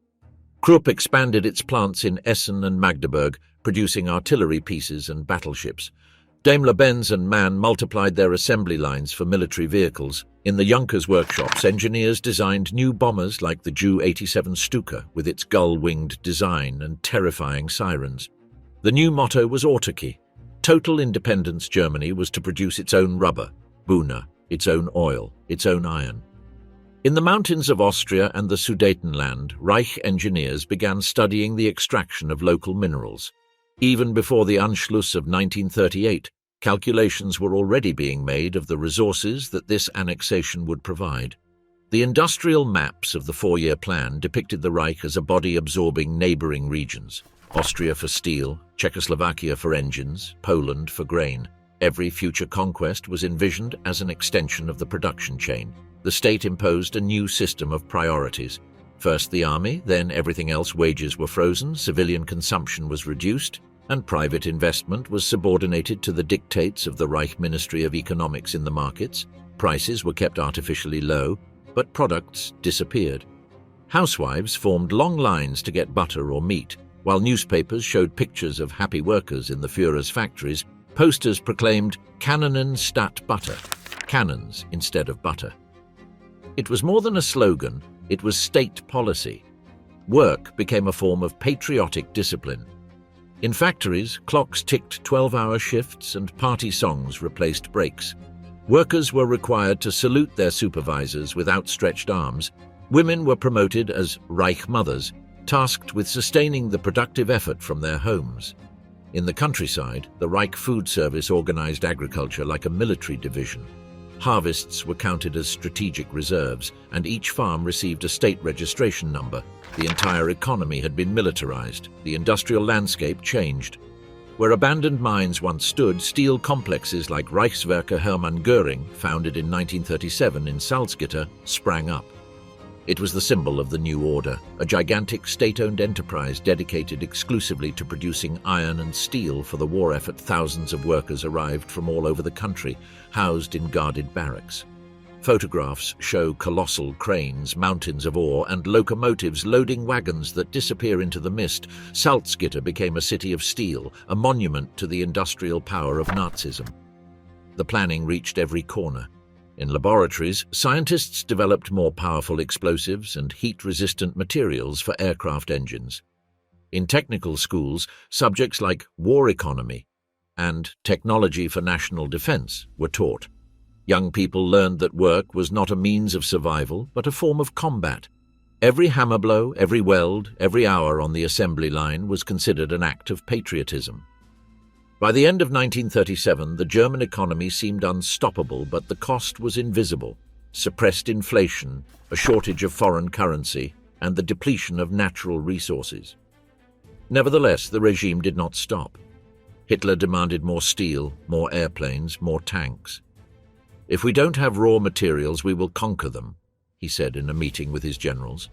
Krupp expanded its plants in Essen and Magdeburg, producing artillery pieces and battleships. Daimler-Benz and MAN multiplied their assembly lines for military vehicles. In the Junkers workshops, engineers designed new bombers like the Ju-87 Stuka with its gull-winged design and terrifying sirens. The new motto was autarky. Total independence. Germany was to produce its own rubber, Buna, its own oil, its own iron. In the mountains of Austria and the Sudetenland, Reich engineers began studying the extraction of local minerals. Even before the Anschluss of 1938, calculations were already being made of the resources that this annexation would provide. The industrial maps of the four-year plan depicted the Reich as a body absorbing neighboring regions: Austria for steel, Czechoslovakia for engines, Poland for grain. Every future conquest was envisioned as an extension of the production chain. The state imposed a new system of priorities. First the army, then everything else. Wages were frozen, civilian consumption was reduced, and private investment was subordinated to the dictates of the Reich Ministry of Economics in the markets. Prices were kept artificially low, but products disappeared. Housewives formed long lines to get butter or meat, while newspapers showed pictures of happy workers in the Führer's factories. Posters proclaimed "Cannonen statt Butter," cannons instead of butter. It was more than a slogan, it was state policy. Work became a form of patriotic discipline. In factories, clocks ticked 12-hour shifts and party songs replaced breaks. Workers were required to salute their supervisors with outstretched arms. Women were promoted as Reich mothers, tasked with sustaining the productive effort from their homes. In the countryside, the Reich Food Service organized agriculture like a military division. Harvests were counted as strategic reserves, and each farm received a state registration number. The entire economy had been militarized. The industrial landscape changed. Where abandoned mines once stood, steel complexes like Reichswehr Hermann Göring, founded in 1937 in Salzgitter, sprang up. It was the symbol of the new order, a gigantic state-owned enterprise dedicated exclusively to producing iron and steel for the war effort. Thousands of workers arrived from all over the country, housed in guarded barracks. Photographs show colossal cranes, mountains of ore, and locomotives loading wagons that disappear into the mist. Salzgitter became a city of steel, a monument to the industrial power of Nazism. The planning reached every corner. In laboratories, scientists developed more powerful explosives and heat-resistant materials for aircraft engines. In technical schools, subjects like war economy and technology for national defense were taught. Young people learned that work was not a means of survival, but a form of combat. Every hammer blow, every weld, every hour on the assembly line was considered an act of patriotism. By the end of 1937, the German economy seemed unstoppable, but the cost was invisible: suppressed inflation, a shortage of foreign currency, and the depletion of natural resources. Nevertheless, the regime did not stop. Hitler demanded more steel, more airplanes, more tanks. "If we don't have raw materials, we will conquer them," he said in a meeting with his generals.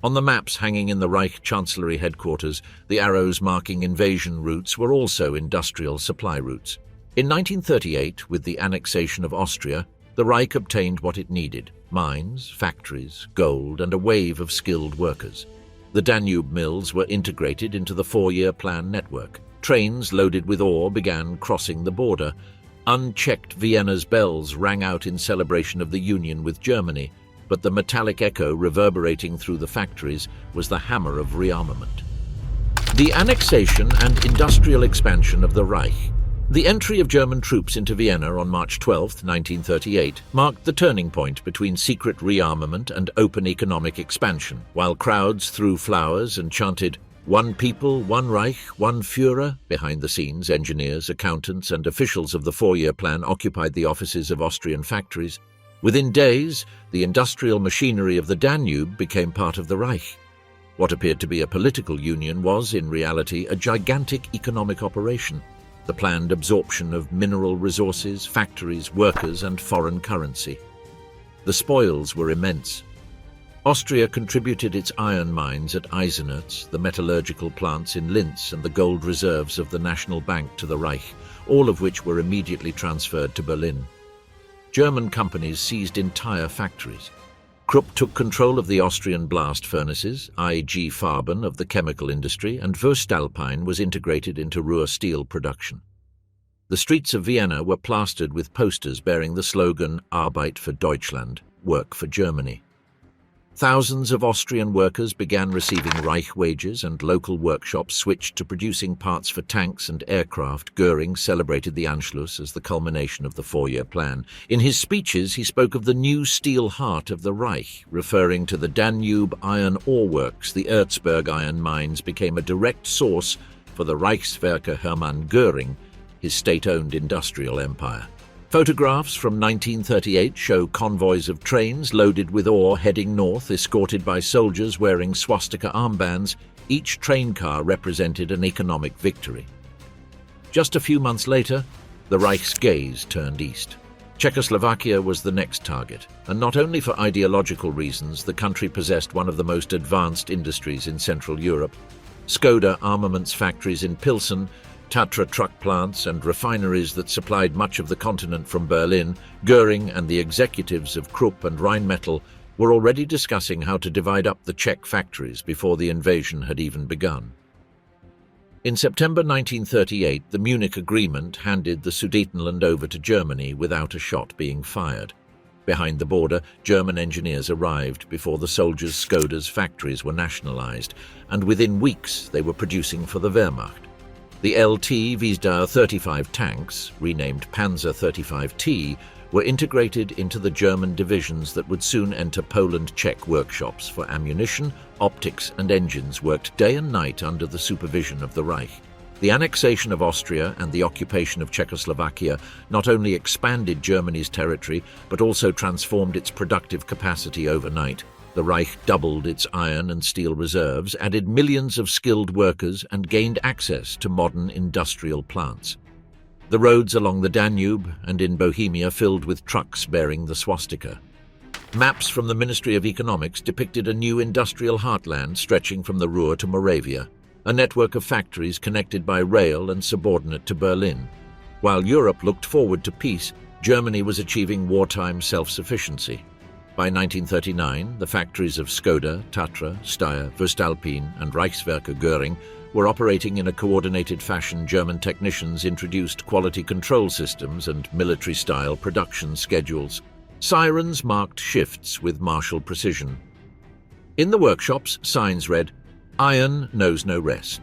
On the maps hanging in the Reich Chancellery headquarters, the arrows marking invasion routes were also industrial supply routes. In 1938, with the annexation of Austria, the Reich obtained what it needed: mines, factories, gold, and a wave of skilled workers. The Danube mills were integrated into the four-year plan network. Trains loaded with ore began crossing the border. Unchecked Vienna's bells rang out in celebration of the union with Germany, but the metallic echo reverberating through the factories was the hammer of rearmament. The annexation and industrial expansion of the Reich. The entry of German troops into Vienna on March 12, 1938, marked the turning point between secret rearmament and open economic expansion. While crowds threw flowers and chanted "One people, one Reich, one Führer," behind the scenes, engineers, accountants, and officials of the four-year plan occupied the offices of Austrian factories. Within days, the industrial machinery of the Danube became part of the Reich. What appeared to be a political union was, in reality, a gigantic economic operation. the planned absorption of mineral resources, factories, workers, and foreign currency. The spoils were immense. Austria contributed its iron mines at Eisenerz, the metallurgical plants in Linz, and the gold reserves of the National Bank to the Reich, all of which were immediately transferred to Berlin. German companies seized entire factories. Krupp took control of the Austrian blast furnaces, IG Farben of the chemical industry, and Voestalpine was integrated into Ruhr steel production. The streets of Vienna were plastered with posters bearing the slogan Arbeit für Deutschland, work for Germany. Thousands of Austrian workers began receiving Reich wages, and local workshops switched to producing parts for tanks and aircraft. Göring celebrated the Anschluss as the culmination of the four-year plan. In his speeches, he spoke of the new steel heart of the Reich, referring to the Danube iron ore works. The Erzberg iron mines became a direct source for the Reichswehr Hermann Göring, his state-owned industrial empire. Photographs from 1938 show convoys of trains loaded with ore heading north, escorted by soldiers wearing swastika armbands. Each train car represented an economic victory. Just a few months later, the Reich's gaze turned east. Czechoslovakia was the next target, and not only for ideological reasons. The country possessed one of the most advanced industries in Central Europe. Skoda armaments factories in Pilsen, Tatra truck plants, and refineries that supplied much of the continent from Berlin. Göring and the executives of Krupp and Rheinmetall were already discussing how to divide up the Czech factories before the invasion had even begun. In September 1938, the Munich Agreement handed the Sudetenland over to Germany without a shot being fired. Behind the border, German engineers arrived before the soldiers' Skoda's factories were nationalized, and within weeks they were producing for the Wehrmacht. The LT Wiesdauer 35 tanks, renamed Panzer 35T, were integrated into the German divisions that would soon enter Poland-Czech workshops for ammunition, optics, and engines worked day and night under the supervision of the Reich. The annexation of Austria and the occupation of Czechoslovakia not only expanded Germany's territory, but also transformed its productive capacity overnight. The Reich doubled its iron and steel reserves, added millions of skilled workers, and gained access to modern industrial plants. The roads along the Danube and in Bohemia filled with trucks bearing the swastika. Maps from the Ministry of Economics depicted a new industrial heartland stretching from the Ruhr to Moravia, a network of factories connected by rail and subordinate to Berlin. While Europe looked forward to peace, Germany was achieving wartime self-sufficiency. By 1939, the factories of Skoda, Tatra, Steyr, Voestalpine, and Reichswehr Göring were operating in a coordinated fashion. German technicians introduced quality control systems and military-style production schedules. Sirens marked shifts with martial precision. In the workshops, signs read, "Iron knows no rest."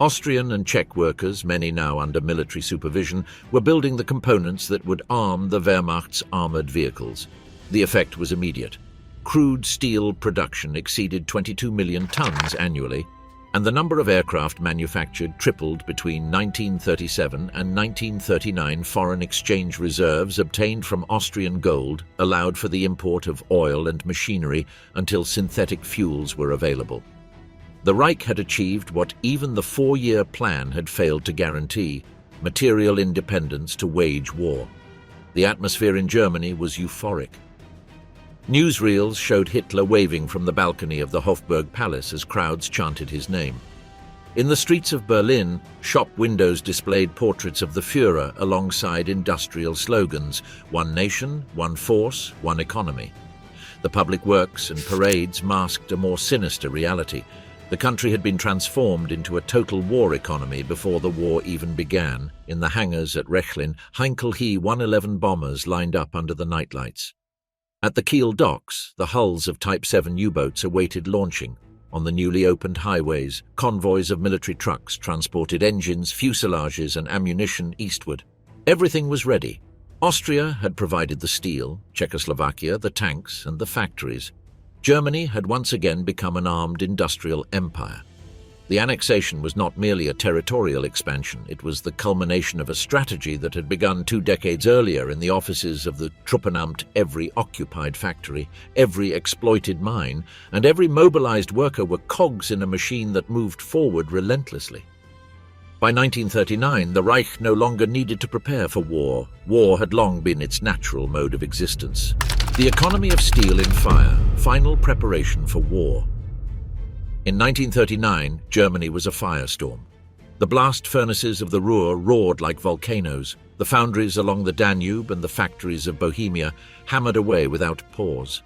Austrian and Czech workers, many now under military supervision, were building the components that would arm the Wehrmacht's armored vehicles. The effect was immediate. Crude steel production exceeded 22 million tons annually, and the number of aircraft manufactured tripled between 1937 and 1939. Foreign exchange reserves obtained from Austrian gold allowed for the import of oil and machinery until synthetic fuels were available. The Reich had achieved what even the four-year plan had failed to guarantee: material independence to wage war. The atmosphere in Germany was euphoric. Newsreels showed Hitler waving from the balcony of the Hofburg Palace as crowds chanted his name. In the streets of Berlin, shop windows displayed portraits of the Führer alongside industrial slogans: "One nation, one force, one economy." The public works and parades masked a more sinister reality. The country had been transformed into a total war economy before the war even began. In the hangars at Rechlin, Heinkel He 111 bombers lined up under the nightlights. At the Kiel docks, the hulls of Type 7 U-boats awaited launching. On the newly opened highways, convoys of military trucks transported engines, fuselages, and ammunition eastward. Everything was ready. Austria had provided the steel, Czechoslovakia the tanks and the factories. Germany had once again become an armed industrial empire. The annexation was not merely a territorial expansion, it was the culmination of a strategy that had begun 2 decades earlier in the offices of the Truppenamt. Every occupied factory, every exploited mine, and every mobilized worker were cogs in a machine that moved forward relentlessly. By 1939, the Reich no longer needed to prepare for war. War had long been its natural mode of existence. The economy of steel in fire, final preparation for war. In 1939, Germany was a firestorm. The blast furnaces of the Ruhr roared like volcanoes. The foundries along the Danube and the factories of Bohemia hammered away without pause.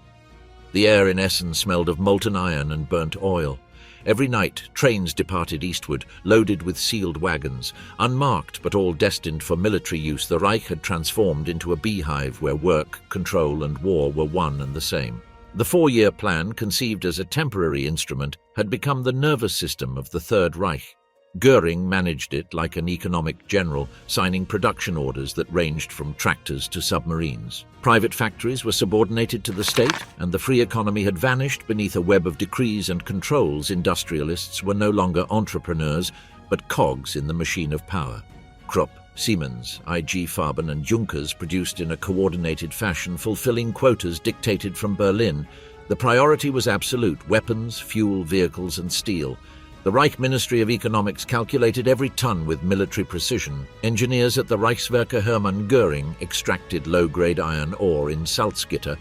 The air in Essen smelled of molten iron and burnt oil. Every night, trains departed eastward, loaded with sealed wagons. Unmarked but all destined for military use, the Reich had transformed into a beehive where work, control and war were one and the same. The 4-year plan, conceived as a temporary instrument, had become the nervous system of the Third Reich. Goering managed it like an economic general, signing production orders that ranged from tractors to submarines. Private factories were subordinated to the state, and the free economy had vanished beneath a web of decrees and controls. Industrialists were no longer entrepreneurs, but cogs in the machine of power. Krupp, Siemens, IG Farben and Junkers produced in a coordinated fashion, fulfilling quotas dictated from Berlin. The priority was absolute: weapons, fuel, vehicles and steel. The Reich Ministry of Economics calculated every ton with military precision. Engineers at the Reichswehr Hermann Göring extracted low-grade iron ore in Salzgitter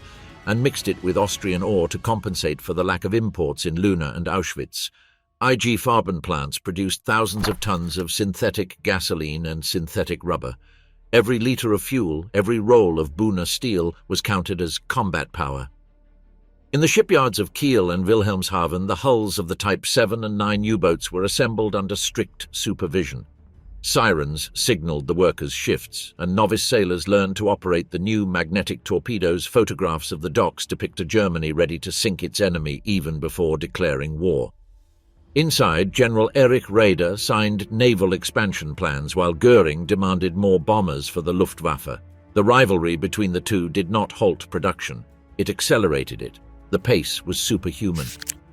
and mixed it with Austrian ore to compensate for the lack of imports in Luna and Auschwitz. IG Farben plants produced thousands of tons of synthetic gasoline and synthetic rubber. Every liter of fuel, every roll of Buna steel was counted as combat power. In the shipyards of Kiel and Wilhelmshaven, the hulls of the Type 7 and 9 U-boats were assembled under strict supervision. Sirens signaled the workers' shifts, and novice sailors learned to operate the new magnetic torpedoes. Photographs of the docks depict a Germany ready to sink its enemy even before declaring war. Inside, General Erich Raeder signed naval expansion plans, while Göring demanded more bombers for the Luftwaffe. The rivalry between the two did not halt production. It accelerated it. The pace was superhuman.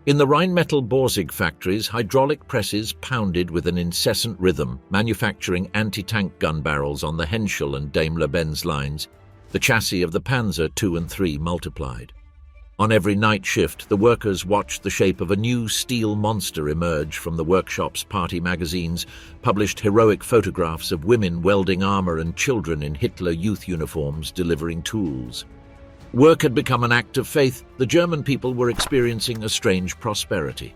In the Rheinmetall-Borsig factories, hydraulic presses pounded with an incessant rhythm, manufacturing anti-tank gun barrels on the Henschel and Daimler-Benz lines. The chassis of the Panzer II and III multiplied. On every night shift, the workers watched the shape of a new steel monster emerge from the workshops. Party magazines published heroic photographs of women welding armor and children in Hitler Youth uniforms delivering tools. Work had become an act of faith. The German people were experiencing a strange prosperity.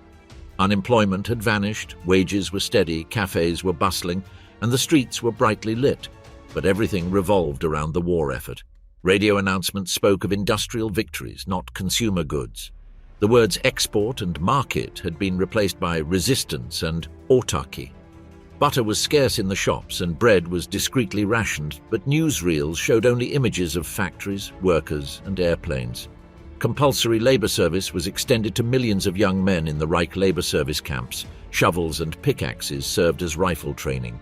Unemployment had vanished, wages were steady, cafes were bustling, and the streets were brightly lit. But everything revolved around the war effort. Radio announcements spoke of industrial victories, not consumer goods. The words export and market had been replaced by resistance and autarky. Butter was scarce in the shops and bread was discreetly rationed, but newsreels showed only images of factories, workers and airplanes. Compulsory labor service was extended to millions of young men in the Reich labor service camps. Shovels and pickaxes served as rifle training.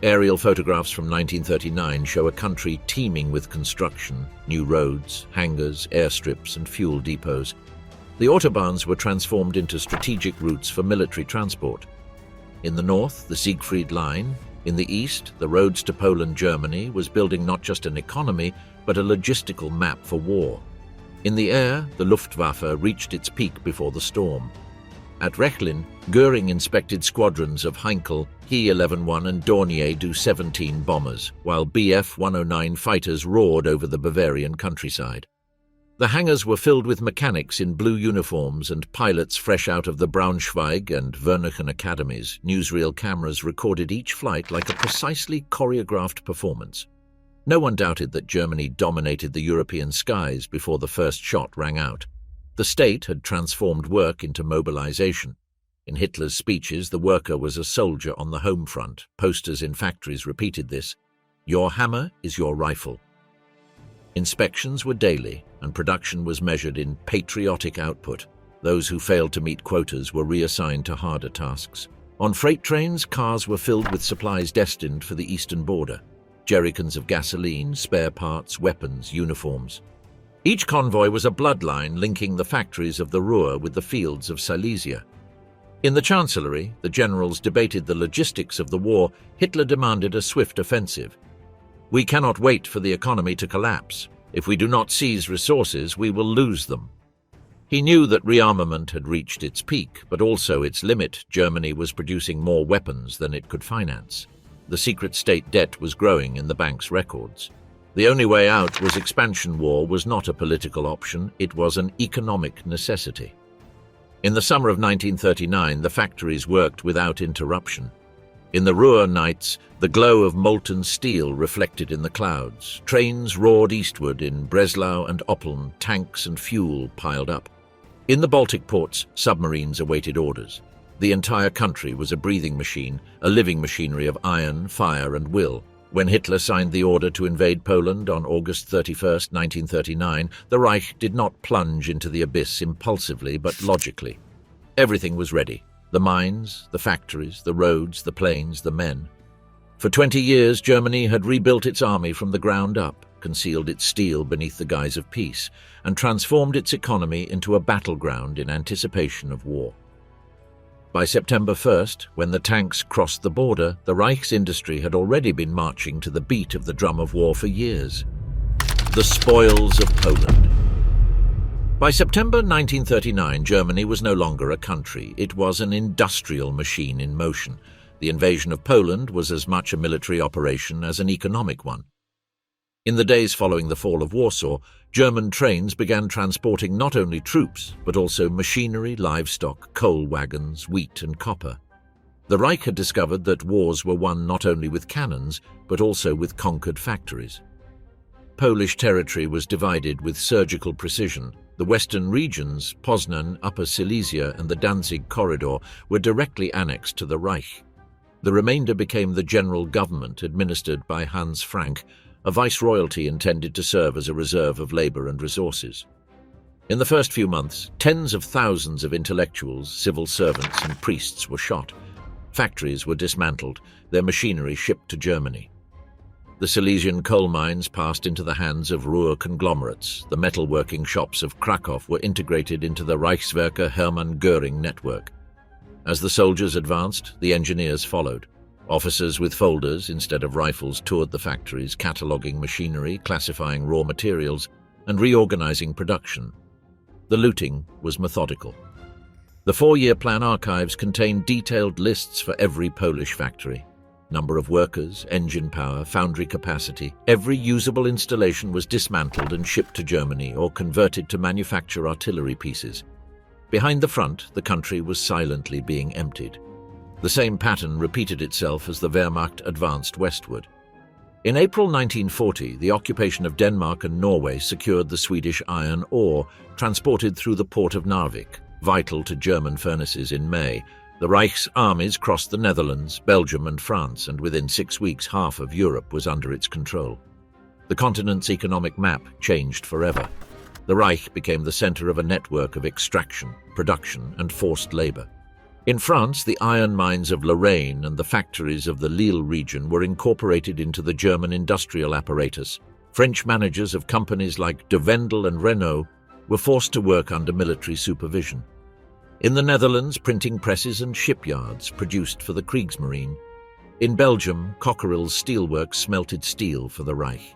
Aerial photographs from 1939 show a country teeming with construction, new roads, hangars, airstrips and fuel depots. The autobahns were transformed into strategic routes for military transport. In the north, the Siegfried Line. In the east, the roads to Poland, Germany was building not just an economy, but a logistical map for war. In the air, the Luftwaffe reached its peak before the storm. At Rechlin, Göring inspected squadrons of Heinkel, He-11-1 and Dornier Do-17 bombers, while Bf-109 fighters roared over the Bavarian countryside. The hangars were filled with mechanics in blue uniforms and pilots fresh out of the Braunschweig and Wernchen academies. Newsreel cameras recorded each flight like a precisely choreographed performance. No one doubted that Germany dominated the European skies before the first shot rang out. The state had transformed work into mobilization. In Hitler's speeches, the worker was a soldier on the home front. Posters in factories repeated this. Your hammer is your rifle. Inspections were daily, and production was measured in patriotic output. Those who failed to meet quotas were reassigned to harder tasks. On freight trains, cars were filled with supplies destined for the eastern border. Jerrycans of gasoline, spare parts, weapons, uniforms. Each convoy was a bloodline linking the factories of the Ruhr with the fields of Silesia. In the Chancellery, the generals debated the logistics of the war. Hitler demanded a swift offensive. We cannot wait for the economy to collapse. If we do not seize resources, we will lose them. He knew that rearmament had reached its peak, but also its limit. Germany was producing more weapons than it could finance. The secret state debt was growing in the bank's records. The only way out was expansion. War was not a political option, it was an economic necessity. In the summer of 1939, the factories worked without interruption. In the Ruhr nights, the glow of molten steel reflected in the clouds. Trains roared eastward in Breslau and Oppeln, tanks and fuel piled up. In the Baltic ports, submarines awaited orders. The entire country was a breathing machine, a living machinery of iron, fire and will. When Hitler signed the order to invade Poland on August 31, 1939, the Reich did not plunge into the abyss impulsively but logically. Everything was ready. The mines, the factories, the roads, the planes, the men. For 20 years, Germany had rebuilt its army from the ground up, concealed its steel beneath the guise of peace, and transformed its economy into a battleground in anticipation of war. By September 1st, when the tanks crossed the border, the Reich's industry had already been marching to the beat of the drum of war for years. The spoils of Poland. By September 1939, Germany was no longer a country. It was an industrial machine in motion. The invasion of Poland was as much a military operation as an economic one. In the days following the fall of Warsaw, German trains began transporting not only troops, but also machinery, livestock, coal wagons, wheat and copper. The Reich had discovered that wars were won not only with cannons, but also with conquered factories. Polish territory was divided with surgical precision. The western regions, Poznan, Upper Silesia and the Danzig corridor, were directly annexed to the Reich. The remainder became the general government administered by Hans Frank, a viceroyalty intended to serve as a reserve of labor and resources. In the first few months, tens of thousands of intellectuals, civil servants and priests were shot. Factories were dismantled, their machinery shipped to Germany. The Silesian coal mines passed into the hands of Ruhr conglomerates. The metalworking shops of Krakow were integrated into the Reichswehr Hermann Göring network. As the soldiers advanced, the engineers followed. Officers with folders instead of rifles toured the factories, cataloguing machinery, classifying raw materials, and reorganizing production. The looting was methodical. The 4-year plan archives contained detailed lists for every Polish factory. Number of workers, engine power, foundry capacity. Every usable installation was dismantled and shipped to Germany or converted to manufacture artillery pieces. Behind the front, the country was silently being emptied. The same pattern repeated itself as the Wehrmacht advanced westward. In April 1940, the occupation of Denmark and Norway secured the Swedish iron ore, transported through the port of Narvik, vital to German furnaces in May. The Reich's armies crossed the Netherlands, Belgium and France, and within 6 weeks half of Europe was under its control. The continent's economic map changed forever. The Reich became the center of a network of extraction, production and forced labor. In France, the iron mines of Lorraine and the factories of the Lille region were incorporated into the German industrial apparatus. French managers of companies like De Vendel and Renault were forced to work under military supervision. In the Netherlands, printing presses and shipyards produced for the Kriegsmarine. In Belgium, Cockerill's steelworks smelted steel for the Reich.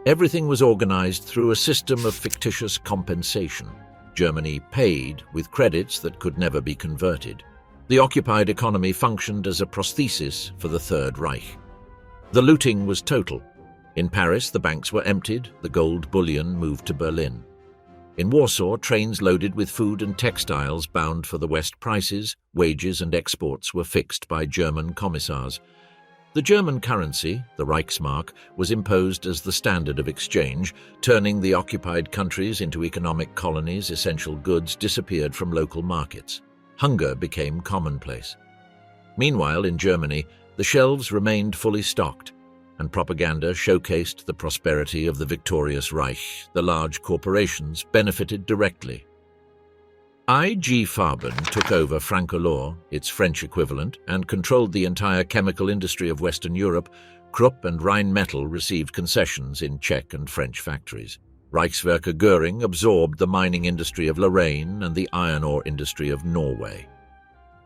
Everything was organized through a system of fictitious compensation. Germany paid with credits that could never be converted. The occupied economy functioned as a prosthesis for the Third Reich. The looting was total. In Paris, the banks were emptied, the gold bullion moved to Berlin. In Warsaw, trains loaded with food and textiles bound for the West prices, wages and exports were fixed by German commissars. The German currency, the Reichsmark, was imposed as the standard of exchange, turning the occupied countries into economic colonies. Essential goods disappeared from local markets. Hunger became commonplace. Meanwhile, in Germany, the shelves remained fully stocked, and propaganda showcased the prosperity of the victorious Reich. The large corporations benefited directly. IG Farben took over Francolor, its French equivalent, and controlled the entire chemical industry of Western Europe. Krupp and Rheinmetall received concessions in Czech and French factories. Reichswehr Göring absorbed the mining industry of Lorraine and the iron ore industry of Norway.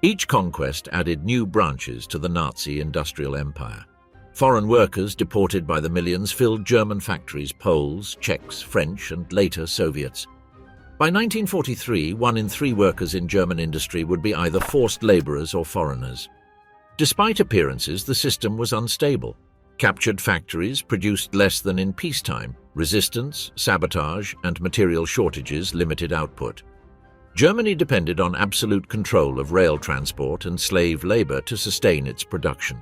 Each conquest added new branches to the Nazi industrial empire. Foreign workers deported by the millions filled German factories, Poles, Czechs, French, and later Soviets. By 1943, 1 in 3 workers in German industry would be either forced laborers or foreigners. Despite appearances, the system was unstable. Captured factories produced less than in peacetime. Resistance, sabotage, and material shortages limited output. Germany depended on absolute control of rail transport and slave labor to sustain its production.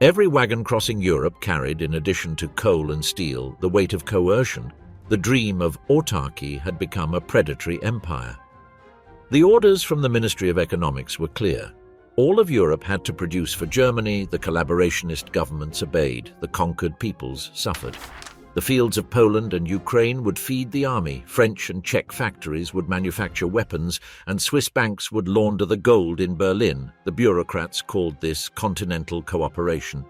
Every wagon crossing Europe carried, in addition to coal and steel, the weight of coercion. The dream of autarky had become a predatory empire. The orders from the Ministry of Economics were clear. All of Europe had to produce for Germany, the collaborationist governments obeyed, the conquered peoples suffered. The fields of Poland and Ukraine would feed the army, French and Czech factories would manufacture weapons, and Swiss banks would launder the gold in Berlin. The bureaucrats called this Continental cooperation.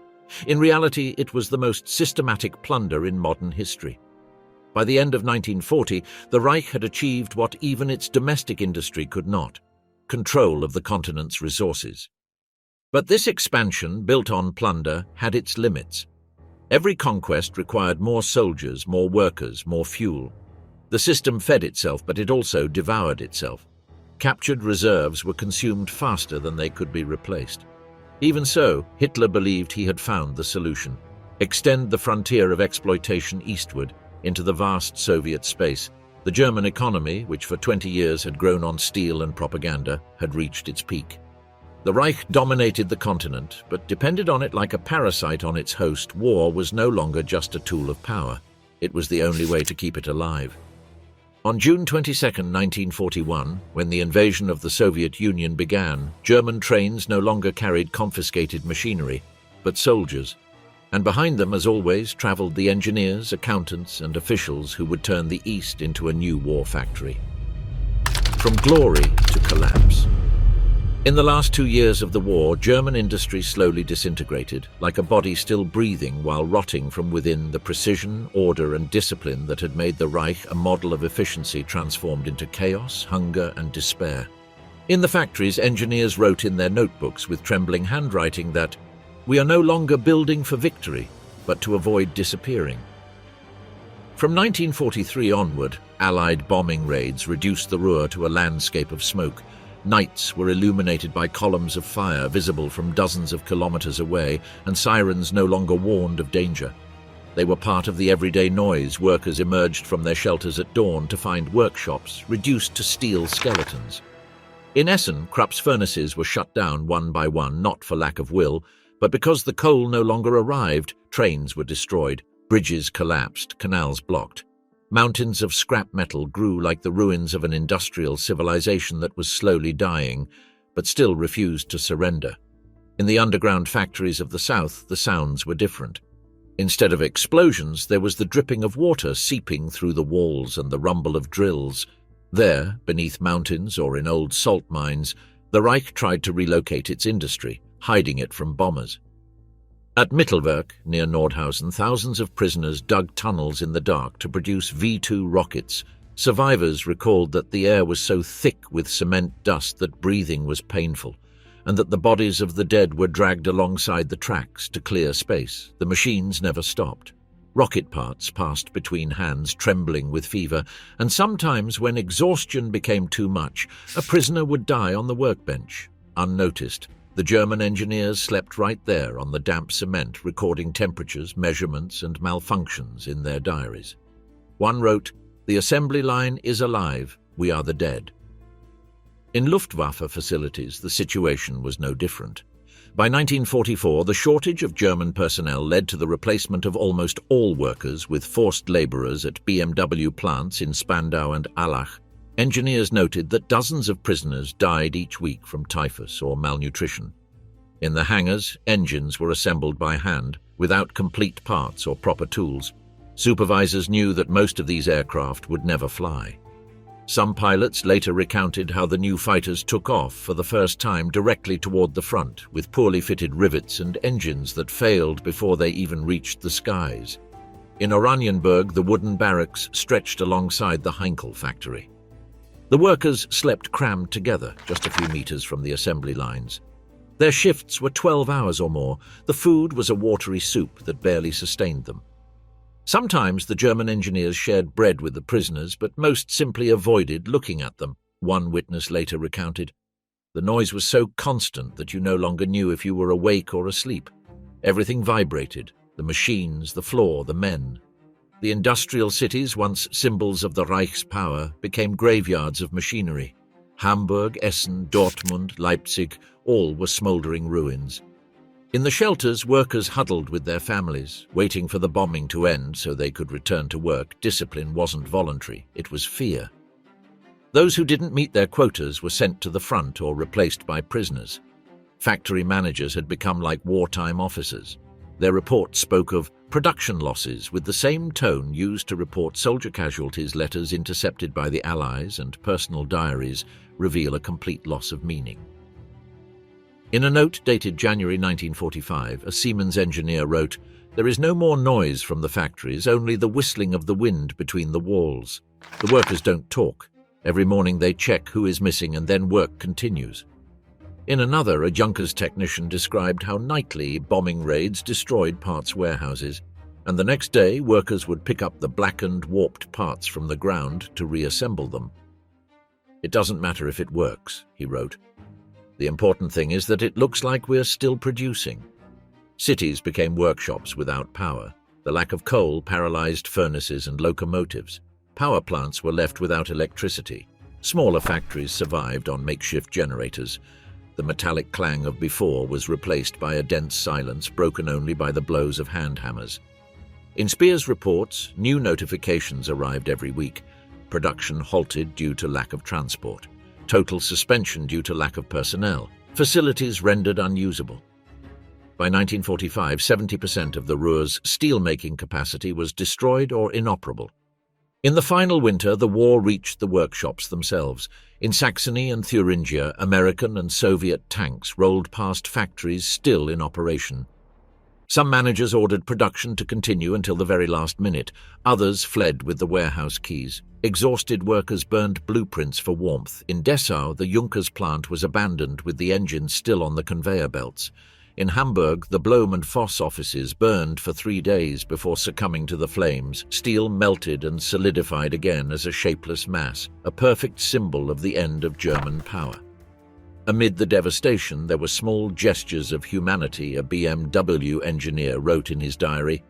In reality, it was the most systematic plunder in modern history. By the end of 1940, the Reich had achieved what even its domestic industry could not: control of the continent's resources. But this expansion, built on plunder, had its limits. Every conquest required more soldiers, more workers, more fuel. The system fed itself, but it also devoured itself. Captured reserves were consumed faster than they could be replaced. Even so, Hitler believed he had found the solution: extend the frontier of exploitation eastward into the vast Soviet space. The German economy, which for 20 years had grown on steel and propaganda, had reached its peak. The Reich dominated the continent, but depended on it like a parasite on its host. War was no longer just a tool of power. It was the only way to keep it alive. On June 22, 1941, when the invasion of the Soviet Union began, German trains no longer carried confiscated machinery, but soldiers. And behind them, as always, traveled the engineers, accountants, and officials who would turn the East into a new war factory. From glory to collapse. In the last 2 years of the war, German industry slowly disintegrated, like a body still breathing while rotting from within. The precision, order, and discipline that had made the Reich a model of efficiency transformed into chaos, hunger, and despair. In the factories, engineers wrote in their notebooks with trembling handwriting that, "We are no longer building for victory, but to avoid disappearing." From 1943 onward, Allied bombing raids reduced the Ruhr to a landscape of smoke. Nights were illuminated by columns of fire visible from dozens of kilometers away, and sirens no longer warned of danger. They were part of the everyday noise. Workers emerged from their shelters at dawn to find workshops reduced to steel skeletons. In Essen, Krupp's furnaces were shut down one by one, not for lack of will, but because the coal no longer arrived. Trains were destroyed, bridges collapsed, canals blocked. Mountains of scrap metal grew like the ruins of an industrial civilization that was slowly dying, but still refused to surrender. In the underground factories of the south, the sounds were different. Instead of explosions, there was the dripping of water seeping through the walls and the rumble of drills. There, beneath mountains or in old salt mines, the Reich tried to relocate its industry, hiding it from bombers. At Mittelwerk, near Nordhausen, thousands of prisoners dug tunnels in the dark to produce V-2 rockets. Survivors recalled that the air was so thick with cement dust that breathing was painful, and that the bodies of the dead were dragged alongside the tracks to clear space. The machines never stopped. Rocket parts passed between hands, trembling with fever, and sometimes, when exhaustion became too much, a prisoner would die on the workbench, unnoticed. The German engineers slept right there on the damp cement, recording temperatures, measurements, and malfunctions in their diaries. One wrote, "The assembly line is alive, we are the dead." In Luftwaffe facilities, the situation was no different. By 1944, the shortage of German personnel led to the replacement of almost all workers with forced laborers at BMW plants in Spandau and Allach. Engineers noted that dozens of prisoners died each week from typhus or malnutrition. In the hangars, engines were assembled by hand, without complete parts or proper tools. Supervisors knew that most of these aircraft would never fly. Some pilots later recounted how the new fighters took off for the first time directly toward the front, with poorly fitted rivets and engines that failed before they even reached the skies. In Oranienburg, the wooden barracks stretched alongside the Heinkel factory. The workers slept crammed together, just a few meters from the assembly lines. Their shifts were 12 hours or more. The food was a watery soup that barely sustained them. Sometimes the German engineers shared bread with the prisoners, but most simply avoided looking at them, one witness later recounted. The noise was so constant that you no longer knew if you were awake or asleep. Everything vibrated, the machines, the floor, the men. The industrial cities, once symbols of the Reich's power, became graveyards of machinery. Hamburg, Essen, Dortmund, Leipzig, all were smouldering ruins. In the shelters, workers huddled with their families, waiting for the bombing to end so they could return to work. Discipline wasn't voluntary, it was fear. Those who didn't meet their quotas were sent to the front or replaced by prisoners. Factory managers had become like wartime officers. Their reports spoke of production losses with the same tone used to report soldier casualties. Letters intercepted by the Allies and personal diaries reveal a complete loss of meaning. In a note dated January 1945, a Siemens engineer wrote, "There is no more noise from the factories, only the whistling of the wind between the walls. The workers don't talk. Every morning they check who is missing and then work continues." In another, a Junkers technician described how nightly bombing raids destroyed parts warehouses, and the next day workers would pick up the blackened, warped parts from the ground to reassemble them. "It doesn't matter if it works," he wrote. "The important thing is that it looks like we're still producing." Cities became workshops without power. The lack of coal paralyzed furnaces and locomotives. Power plants were left without electricity. Smaller factories survived on makeshift generators. The metallic clang of before was replaced by a dense silence broken only by the blows of hand hammers. In Speer's reports, new notifications arrived every week. Production halted due to lack of transport. Total suspension due to lack of personnel. Facilities rendered unusable. By 1945, 70% of the Ruhr's steel-making capacity was destroyed or inoperable. In the final winter, the war reached the workshops themselves. In Saxony and Thuringia, American and Soviet tanks rolled past factories still in operation. Some managers ordered production to continue until the very last minute. Others fled with the warehouse keys. Exhausted workers burned blueprints for warmth. In Dessau, the Junkers plant was abandoned with the engines still on the conveyor belts. In Hamburg, the Blom and Voss offices burned for 3 days before succumbing to the flames. Steel melted and solidified again as a shapeless mass, a perfect symbol of the end of German power. Amid the devastation, there were small gestures of humanity. A BMW engineer wrote in his diary,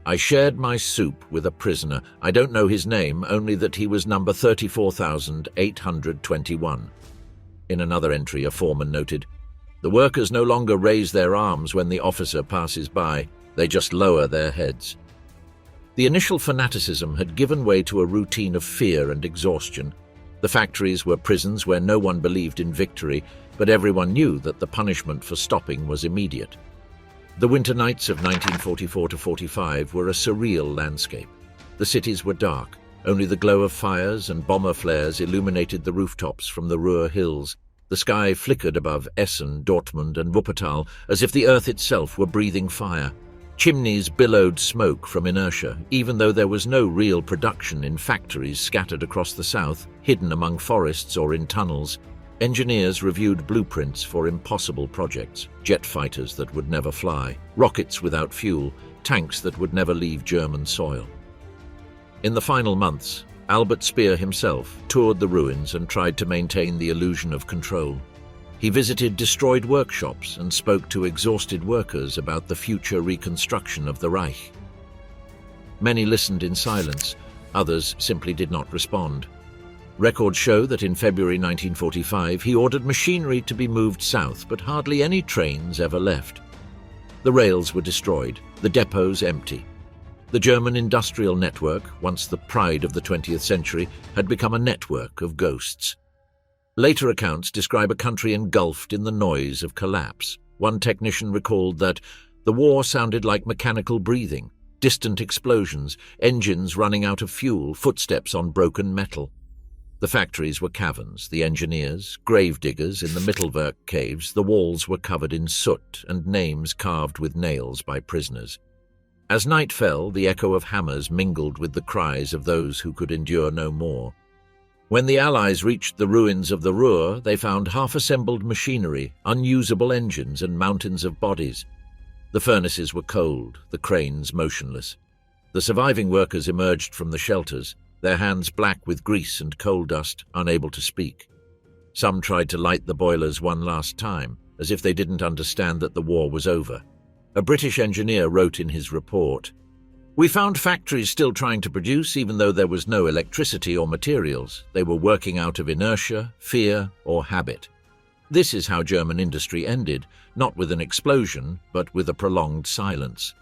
"I shared my soup with a prisoner. I don't know his name, only that he was number 34,821. In another entry, a foreman noted, "The workers no longer raise their arms when the officer passes by, they just lower their heads." The initial fanaticism had given way to a routine of fear and exhaustion. The factories were prisons where no one believed in victory, but everyone knew that the punishment for stopping was immediate. The winter nights of 1944–45 were a surreal landscape. The cities were dark. Only the glow of fires and bomber flares illuminated the rooftops from the Ruhr hills. The sky flickered above Essen, Dortmund and Wuppertal as if the earth itself were breathing fire. Chimneys billowed smoke from inertia, even though there was no real production in factories scattered across the south, hidden among forests or in tunnels. Engineers reviewed blueprints for impossible projects, jet fighters that would never fly, rockets without fuel, tanks that would never leave German soil. In the final months, Albert Speer himself toured the ruins and tried to maintain the illusion of control. He visited destroyed workshops and spoke to exhausted workers about the future reconstruction of the Reich. Many listened in silence, others simply did not respond. Records show that in February 1945 he ordered machinery to be moved south, but hardly any trains ever left. The rails were destroyed, the depots empty. The German industrial network, once the pride of the 20th century, had become a network of ghosts. Later accounts describe a country engulfed in the noise of collapse. One technician recalled that the war sounded like mechanical breathing, distant explosions, engines running out of fuel, footsteps on broken metal. The factories were caverns, the engineers, grave diggers in the Mittelwerk caves. The walls were covered in soot and names carved with nails by prisoners. As night fell, the echo of hammers mingled with the cries of those who could endure no more. When the Allies reached the ruins of the Ruhr, they found half-assembled machinery, unusable engines and mountains of bodies. The furnaces were cold, the cranes motionless. The surviving workers emerged from the shelters, their hands black with grease and coal dust, unable to speak. Some tried to light the boilers one last time, as if they didn't understand that the war was over. A British engineer wrote in his report, "We found factories still trying to produce even though there was no electricity or materials. They were working out of inertia, fear, or habit." This is how German industry ended, not with an explosion, but with a prolonged silence.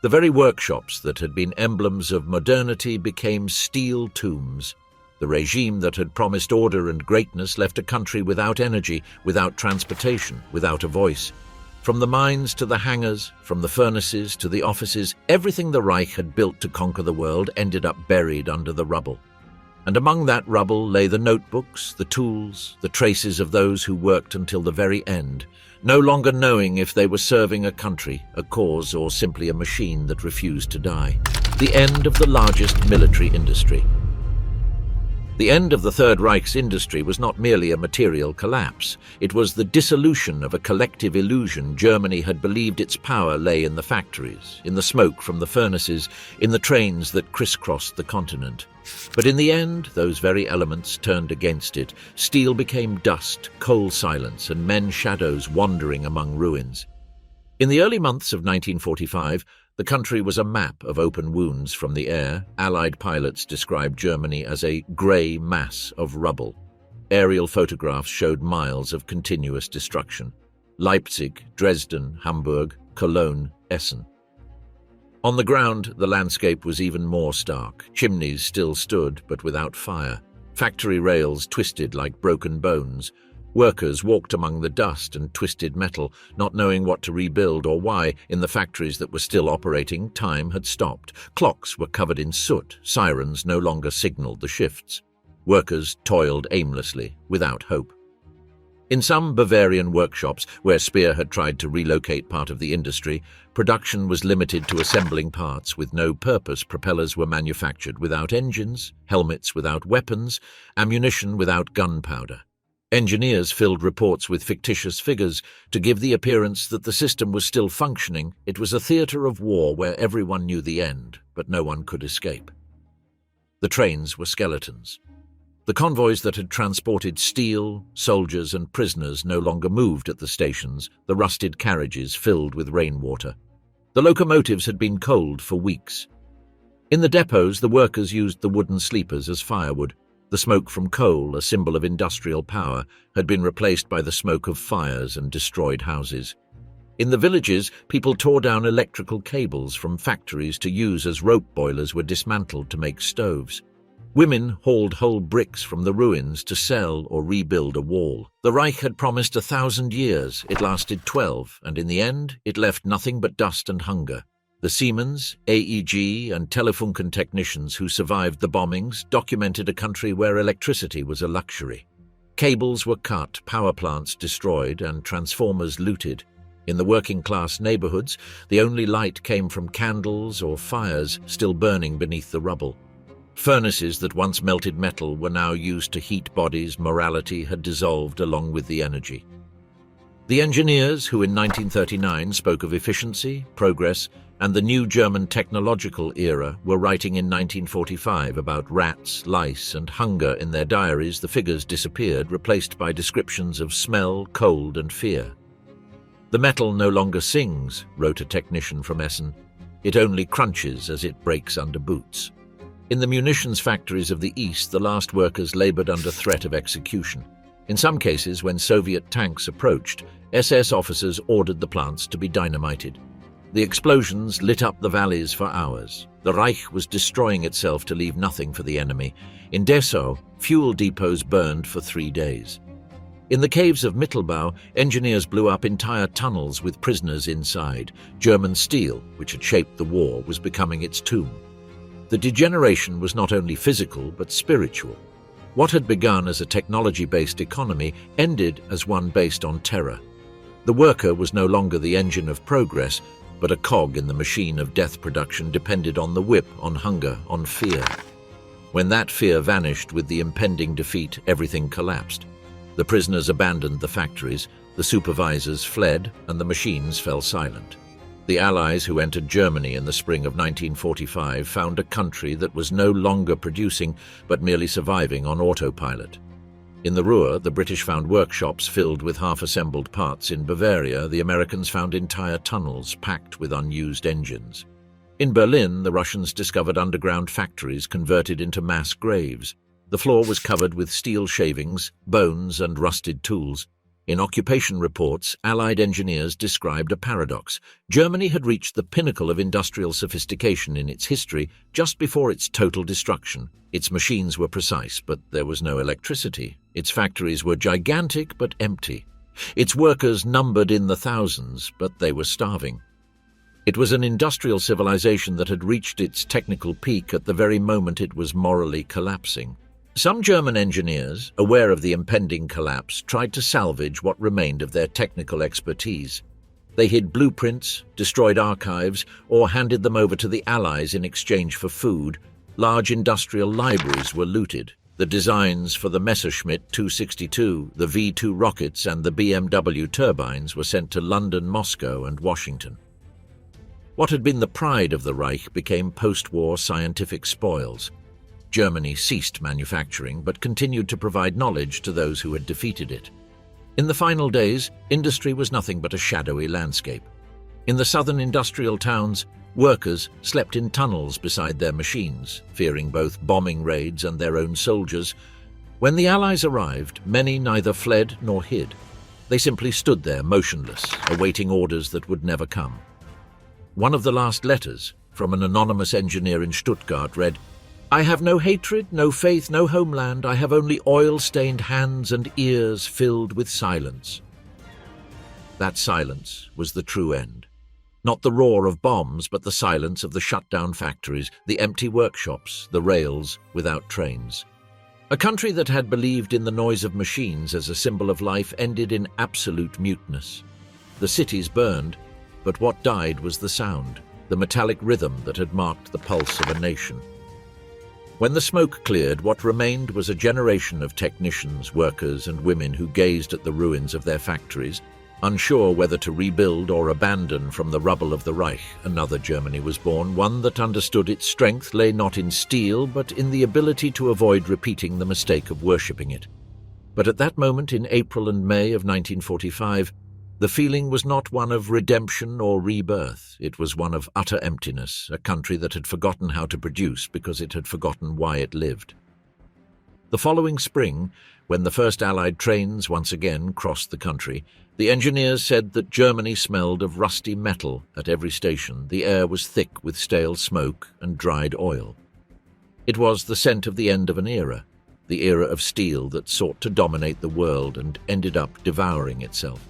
The very workshops that had been emblems of modernity became steel tombs. The regime that had promised order and greatness left a country without energy, without transportation, without a voice. From the mines to the hangars, from the furnaces to the offices, everything the Reich had built to conquer the world ended up buried under the rubble. And among that rubble lay the notebooks, the tools, the traces of those who worked until the very end, no longer knowing if they were serving a country, a cause, or simply a machine that refused to die. The end of the largest military industry. The end of the Third Reich's industry was not merely a material collapse. It was the dissolution of a collective illusion. Germany had believed its power lay in the factories, in the smoke from the furnaces, in the trains that crisscrossed the continent. But in the end, those very elements turned against it. Steel became dust, coal silence, and men's shadows wandering among ruins. In the early months of 1945, the country was a map of open wounds from the air. Allied pilots described Germany as a grey mass of rubble. Aerial photographs showed miles of continuous destruction. Leipzig, Dresden, Hamburg, Cologne, Essen. On the ground, the landscape was even more stark. Chimneys still stood, but without fire. Factory rails twisted like broken bones. Workers walked among the dust and twisted metal, not knowing what to rebuild or why. In the factories that were still operating, time had stopped. Clocks were covered in soot. Sirens no longer signaled the shifts. Workers toiled aimlessly, without hope. In some Bavarian workshops, where Speer had tried to relocate part of the industry, production was limited to assembling parts with no purpose. Propellers were manufactured without engines, helmets without weapons, ammunition without gunpowder. Engineers filled reports with fictitious figures to give the appearance that the system was still functioning. It was a theatre of war where everyone knew the end, but no one could escape. The trains were skeletons. The convoys that had transported steel, soldiers, and prisoners no longer moved at the stations, the rusted carriages filled with rainwater. The locomotives had been cold for weeks. In the depots, the workers used the wooden sleepers as firewood. The smoke from coal, a symbol of industrial power, had been replaced by the smoke of fires and destroyed houses. In the villages, people tore down electrical cables from factories to use as rope boilers were dismantled to make stoves. Women hauled whole bricks from the ruins to sell or rebuild a wall. The Reich had promised 1,000 years. It lasted 12, and in the end, it left nothing but dust and hunger. The Siemens, AEG, and Telefunken technicians who survived the bombings documented a country where electricity was a luxury. Cables were cut, power plants destroyed, and transformers looted. In the working-class neighborhoods, the only light came from candles or fires still burning beneath the rubble. Furnaces that once melted metal were now used to heat bodies. Morality had dissolved along with the energy. The engineers, who in 1939 spoke of efficiency, progress, and the new German technological era, were writing in 1945 about rats, lice, and hunger in their diaries. The figures disappeared, replaced by descriptions of smell, cold, and fear. "The metal no longer sings," wrote a technician from Essen. "It only crunches as it breaks under boots." In the munitions factories of the East, the last workers labored under threat of execution. In some cases, when Soviet tanks approached, SS officers ordered the plants to be dynamited. The explosions lit up the valleys for hours. The Reich was destroying itself to leave nothing for the enemy. In Dessau, fuel depots burned for 3 days. In the caves of Mittelbau, engineers blew up entire tunnels with prisoners inside. German steel, which had shaped the war, was becoming its tomb. The degeneration was not only physical but spiritual. What had begun as a technology-based economy ended as one based on terror. The worker was no longer the engine of progress, but a cog in the machine of death. Production depended on the whip, on hunger, on fear. When that fear vanished with the impending defeat, everything collapsed. The prisoners abandoned the factories, the supervisors fled, and the machines fell silent. The Allies who entered Germany in the spring of 1945 found a country that was no longer producing but merely surviving on autopilot. In the Ruhr, the British found workshops filled with half-assembled parts. In Bavaria, the Americans found entire tunnels packed with unused engines. In Berlin, the Russians discovered underground factories converted into mass graves. The floor was covered with steel shavings, bones, and rusted tools. In occupation reports, Allied engineers described a paradox. Germany had reached the pinnacle of industrial sophistication in its history just before its total destruction. Its machines were precise, but there was no electricity. Its factories were gigantic but empty. Its workers numbered in the thousands, but they were starving. It was an industrial civilization that had reached its technical peak at the very moment it was morally collapsing. Some German engineers, aware of the impending collapse, tried to salvage what remained of their technical expertise. They hid blueprints, destroyed archives, or handed them over to the Allies in exchange for food. Large industrial libraries were looted. The designs for the Messerschmitt 262, the V-2 rockets, and the BMW turbines were sent to London, Moscow, and Washington. What had been the pride of the Reich became post-war scientific spoils. Germany ceased manufacturing but continued to provide knowledge to those who had defeated it. In the final days, industry was nothing but a shadowy landscape. In the southern industrial towns, workers slept in tunnels beside their machines, fearing both bombing raids and their own soldiers. When the Allies arrived, many neither fled nor hid. They simply stood there motionless, awaiting orders that would never come. One of the last letters, from an anonymous engineer in Stuttgart, read, "I have no hatred, no faith, no homeland. I have only oil-stained hands and ears filled with silence." That silence was the true end. Not the roar of bombs, but the silence of the shut-down factories, the empty workshops, the rails without trains. A country that had believed in the noise of machines as a symbol of life ended in absolute muteness. The cities burned, but what died was the sound, the metallic rhythm that had marked the pulse of a nation. When the smoke cleared, what remained was a generation of technicians, workers, and women who gazed at the ruins of their factories, unsure whether to rebuild or abandon from the rubble of the Reich. Another Germany was born, one that understood its strength lay not in steel, but in the ability to avoid repeating the mistake of worshipping it. But at that moment, in April and May of 1945, the feeling was not one of redemption or rebirth. It was one of utter emptiness, a country that had forgotten how to produce because it had forgotten why it lived. The following spring, when the first Allied trains once again crossed the country, the engineers said that Germany smelled of rusty metal at every station. The air was thick with stale smoke and dried oil. It was the scent of the end of an era, the era of steel that sought to dominate the world and ended up devouring itself.